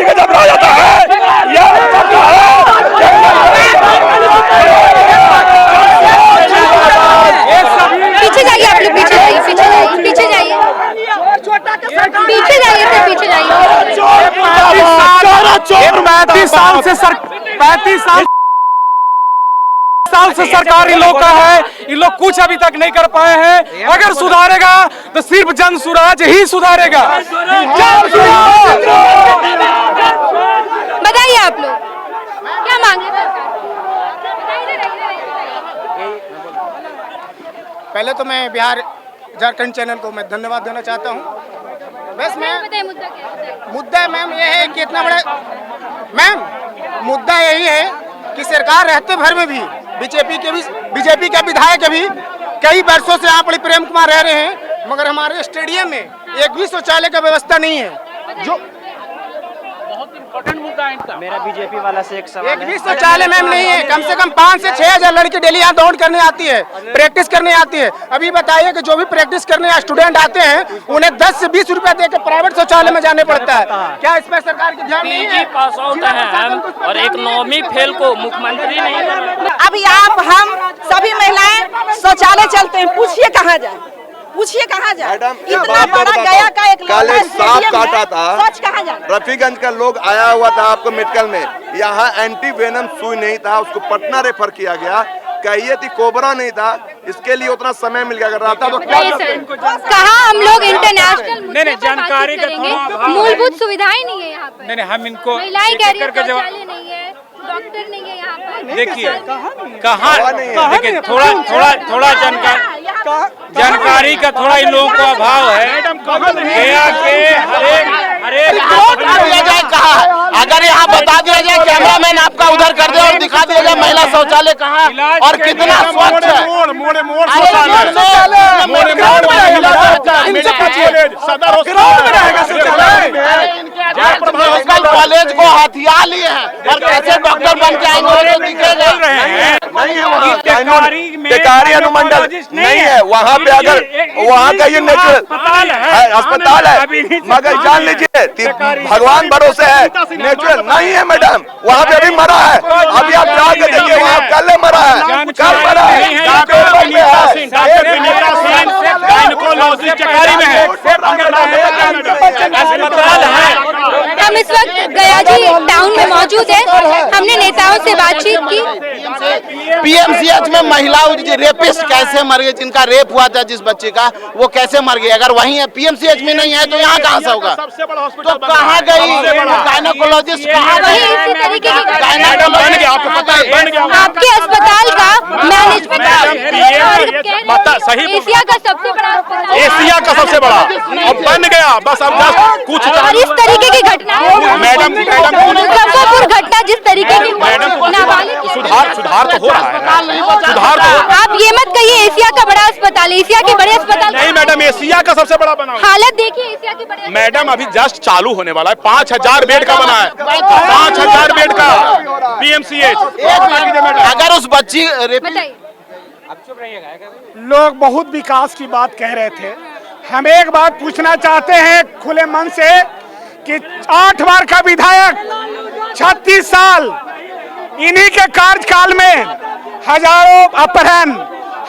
[SPEAKER 21] जब रह जाता है
[SPEAKER 1] पीछे जाइए, आप लोग पीछे जाइए, पीछे जाइए।
[SPEAKER 21] 35 साल से सरकार इन लोग का है, इन लोग कुछ अभी तक नहीं कर पाए हैं। अगर सुधारेगा तो सिर्फ जन सुराज ही सुधारेगा।
[SPEAKER 1] बताइए आप लोग क्या मांगे?
[SPEAKER 22] पहले तो मैं बिहार झारखंड चैनल को मैं धन्यवाद देना चाहता हूँ। बस मैम मुद्दा मैम ये है कि इतना बड़ा मुद्दा यही है कि सरकार रहते भर में भी बीजेपी के विधायक भी कई वर्षों से यहाँ पर प्रेम कुमार रह रहे हैं, मगर हमारे स्टेडियम में एक भी शौचालय का व्यवस्था नहीं है। जो बहुत इम्पोर्टेंट मुद्दा है इनका। मेरा बीजेपी वाला से एक सवाल है, एक भी शौचालय मैम नहीं है। कम से कम 5 से 6 हजार लड़की डेली यहाँ दौड़ करने आती है, प्रैक्टिस करने आती है। अभी बताइए कि जो भी प्रैक्टिस करने स्टूडेंट आते हैं उन्हें 10 से 20 रुपया देकर प्राइवेट शौचालय में जाने पड़ता है। क्या इस पर सरकार की ध्यान नहीं है?
[SPEAKER 23] पास आउट हैं हम और एक 9वीं फेल को मुख्यमंत्री नहीं।
[SPEAKER 12] अभी आप हम सभी महिलाएं शौचालय चलते हैं, पूछिए कहाँ जाए, इतना बड़ा गया का एक
[SPEAKER 4] कल सांप काटा था,
[SPEAKER 12] सच कहाँ जाए?
[SPEAKER 4] रफीगंज का लोग आया हुआ था आपको मेडिकल में, यहाँ एंटी वेनम सुई नहीं था, उसको पटना रेफर किया गया। कहिए थी कोबरा नहीं था, इसके लिए उतना समय मिल गया। अगर रहता तो
[SPEAKER 1] कहाँ हम लोग इंटरनेशनल
[SPEAKER 6] नहीं जानकारी का थोड़ा
[SPEAKER 1] मूलभूत सुविधाएं नहीं है यहाँ पर।
[SPEAKER 6] नहीं हम इनको
[SPEAKER 1] महिलाएं कह रही हैं शौचालय नहीं है, डॉक्टर नहीं है यहाँ पर।
[SPEAKER 6] देखिए कहाँ देखिए थोड़ा जानकारी का थोड़ा इन लोगों को अभाव है। गया के हरेक
[SPEAKER 5] कहा अगर यहाँ बता दिया जाए कैमरामैन आपका उधर कर दे और दिखा दिया जाए महिला शौचालय कहाँ और कितना स्वच्छ है। कॉलेज को हथिया लिए हैं और कैसे डॉक्टर बन के आएंगे
[SPEAKER 4] बेकारी अनुमंडल नहीं है वहाँ पे। अगर वहाँ का ये नेचुरल अस्पताल है, मगर जान लीजिए भगवान भरोसे है, नेचुरल नहीं है मैडम। वहाँ पे अभी मरा है, अभी आप जाके देखिए वहाँ कल मरा है, कल मरा है।
[SPEAKER 1] हम इस वक्त गयाजी टाउन में मौजूद हैं। हमने नेताओं से बातचीत की।
[SPEAKER 5] पीएमसीएच में महिलाओं रेपिस्ट कैसे मर गए, जिनका रेप हुआ था जिस बच्चे का, वो कैसे मर गए? अगर वहीं है पीएमसीएच में नहीं है तो यहाँ कहाँ से होगा? तो कहाँ गई गायनोकोलॉजिस्ट? कहाँ गई?
[SPEAKER 1] आपके अस्पताल का मैनेजमेंट
[SPEAKER 2] सही
[SPEAKER 1] एशिया का सबसे बड़ा अस्पताल,
[SPEAKER 2] एशिया का सबसे बड़ा अब बन गया। बस अब कुछ
[SPEAKER 1] और इस तरीके की घटना
[SPEAKER 2] मैडम
[SPEAKER 1] मुजफ्फरपुर घटना जिस तरीके की नाबालिग
[SPEAKER 2] सुधार तो हो रहा है, सुधार तो।
[SPEAKER 1] आप ये मत कहिए एशिया का बड़ा अस्पताल, एशिया के बड़े अस्पताल
[SPEAKER 2] नहीं मैडम, एशिया का सबसे बड़ा बना।
[SPEAKER 1] हालत देखिए एशिया के बड़े।
[SPEAKER 2] मैडम अभी जस्ट चालू होने वाला है, 5000 बेड का बना है, 5000 बेड का पीएमसीएच।
[SPEAKER 5] अगर उस बच्ची
[SPEAKER 10] लोग बहुत विकास की बात कह रहे थे। हम एक बात पूछना चाहते हैं खुले मन से कि 8 बार का विधायक, 36 साल, इन्हीं के कार्यकाल में हजारों अपहरण,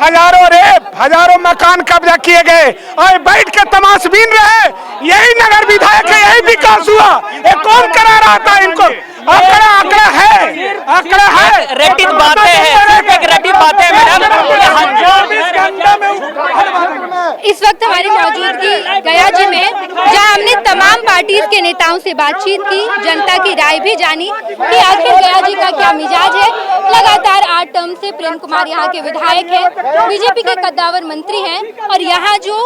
[SPEAKER 10] हजारों रेप, हजारों मकान कब्जा किए गए और बैठ के तमाशबीन रहे। यही नगर विधायक है, यही विकास हुआ। ये कौन करा रहा था इनको? आंकड़ा है,
[SPEAKER 23] रटित बातें हैं, एक रटित बातें मैडम।
[SPEAKER 1] इस वक्त हमारी मौजूदगी गयाजी में, जहां हमने तमाम पार्टीज के नेताओं से बातचीत की, जनता की राय भी जानी कि आखिर गयाजी का क्या मिजाज है। लगातार 8 टर्म से प्रेम कुमार यहाँ के विधायक हैं, बीजेपी के कद्दावर मंत्री हैं और यहाँ जो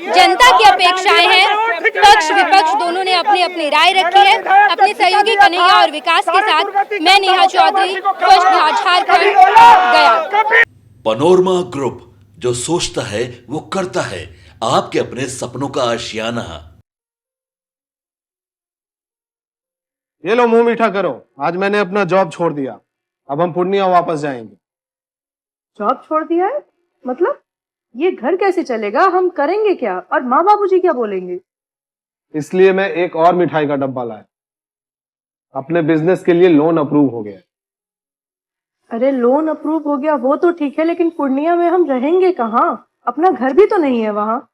[SPEAKER 1] जनता की अपेक्षाएं हैं, पक्ष विपक्ष दोनों ने अपनी अपनी राय रखी है। अपने सहयोगी कन्हैया और विकास के साथ मैं नेहा चौधरी, फर्स्ट बिहार झारखंड, गया।
[SPEAKER 7] पनोरमा ग्रुप, जो सोचता है वो करता है। आपके अपने सपनों का आशियाना।
[SPEAKER 8] ये लो मुंह मीठा करो, आज मैंने अपना जॉब छोड़ दिया, अब हम पूर्णिया वापस जाएंगे।
[SPEAKER 15] जॉब छोड़ दिया है? मतलब ये घर कैसे चलेगा? हम करेंगे क्या? और माँ बाबूजी क्या बोलेंगे?
[SPEAKER 8] इसलिए मैं एक और मिठाई का डब्बा लाया। अपने बिजनेस के लिए लोन अप्रूव हो गया।
[SPEAKER 15] अरे लोन अप्रूव हो गया वो तो ठीक है, लेकिन पूर्णिया में हम रहेंगे कहाँ? अपना घर भी तो नहीं है वहाँ।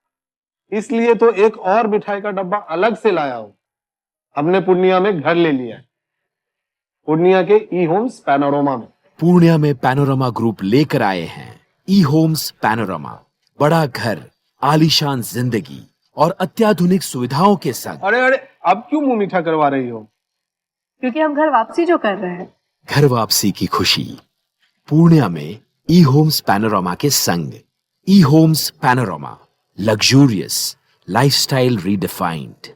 [SPEAKER 8] इसलिए तो एक और मिठाई का डब्बा अलग से लाया हूँ। हमने पूर्णिया में घर ले लिया है, पूर्णिया के ई होम्स पैनोरमा में।
[SPEAKER 24] पूर्णिया में पैनोरमा ग्रुप लेकर आए हैं ई होम्स पैनोरमा। बड़ा घर, आलीशान जिंदगी और अत्याधुनिक सुविधाओं के संग।
[SPEAKER 8] अरे अब क्यों मुंह मीठा करवा रही हो?
[SPEAKER 15] क्योंकि हम घर वापसी जो कर रहे हैं।
[SPEAKER 24] घर वापसी की खुशी पूर्णिया में ई होम्स पैनोरमा के संग। ई homes panorama, luxurious lifestyle redefined.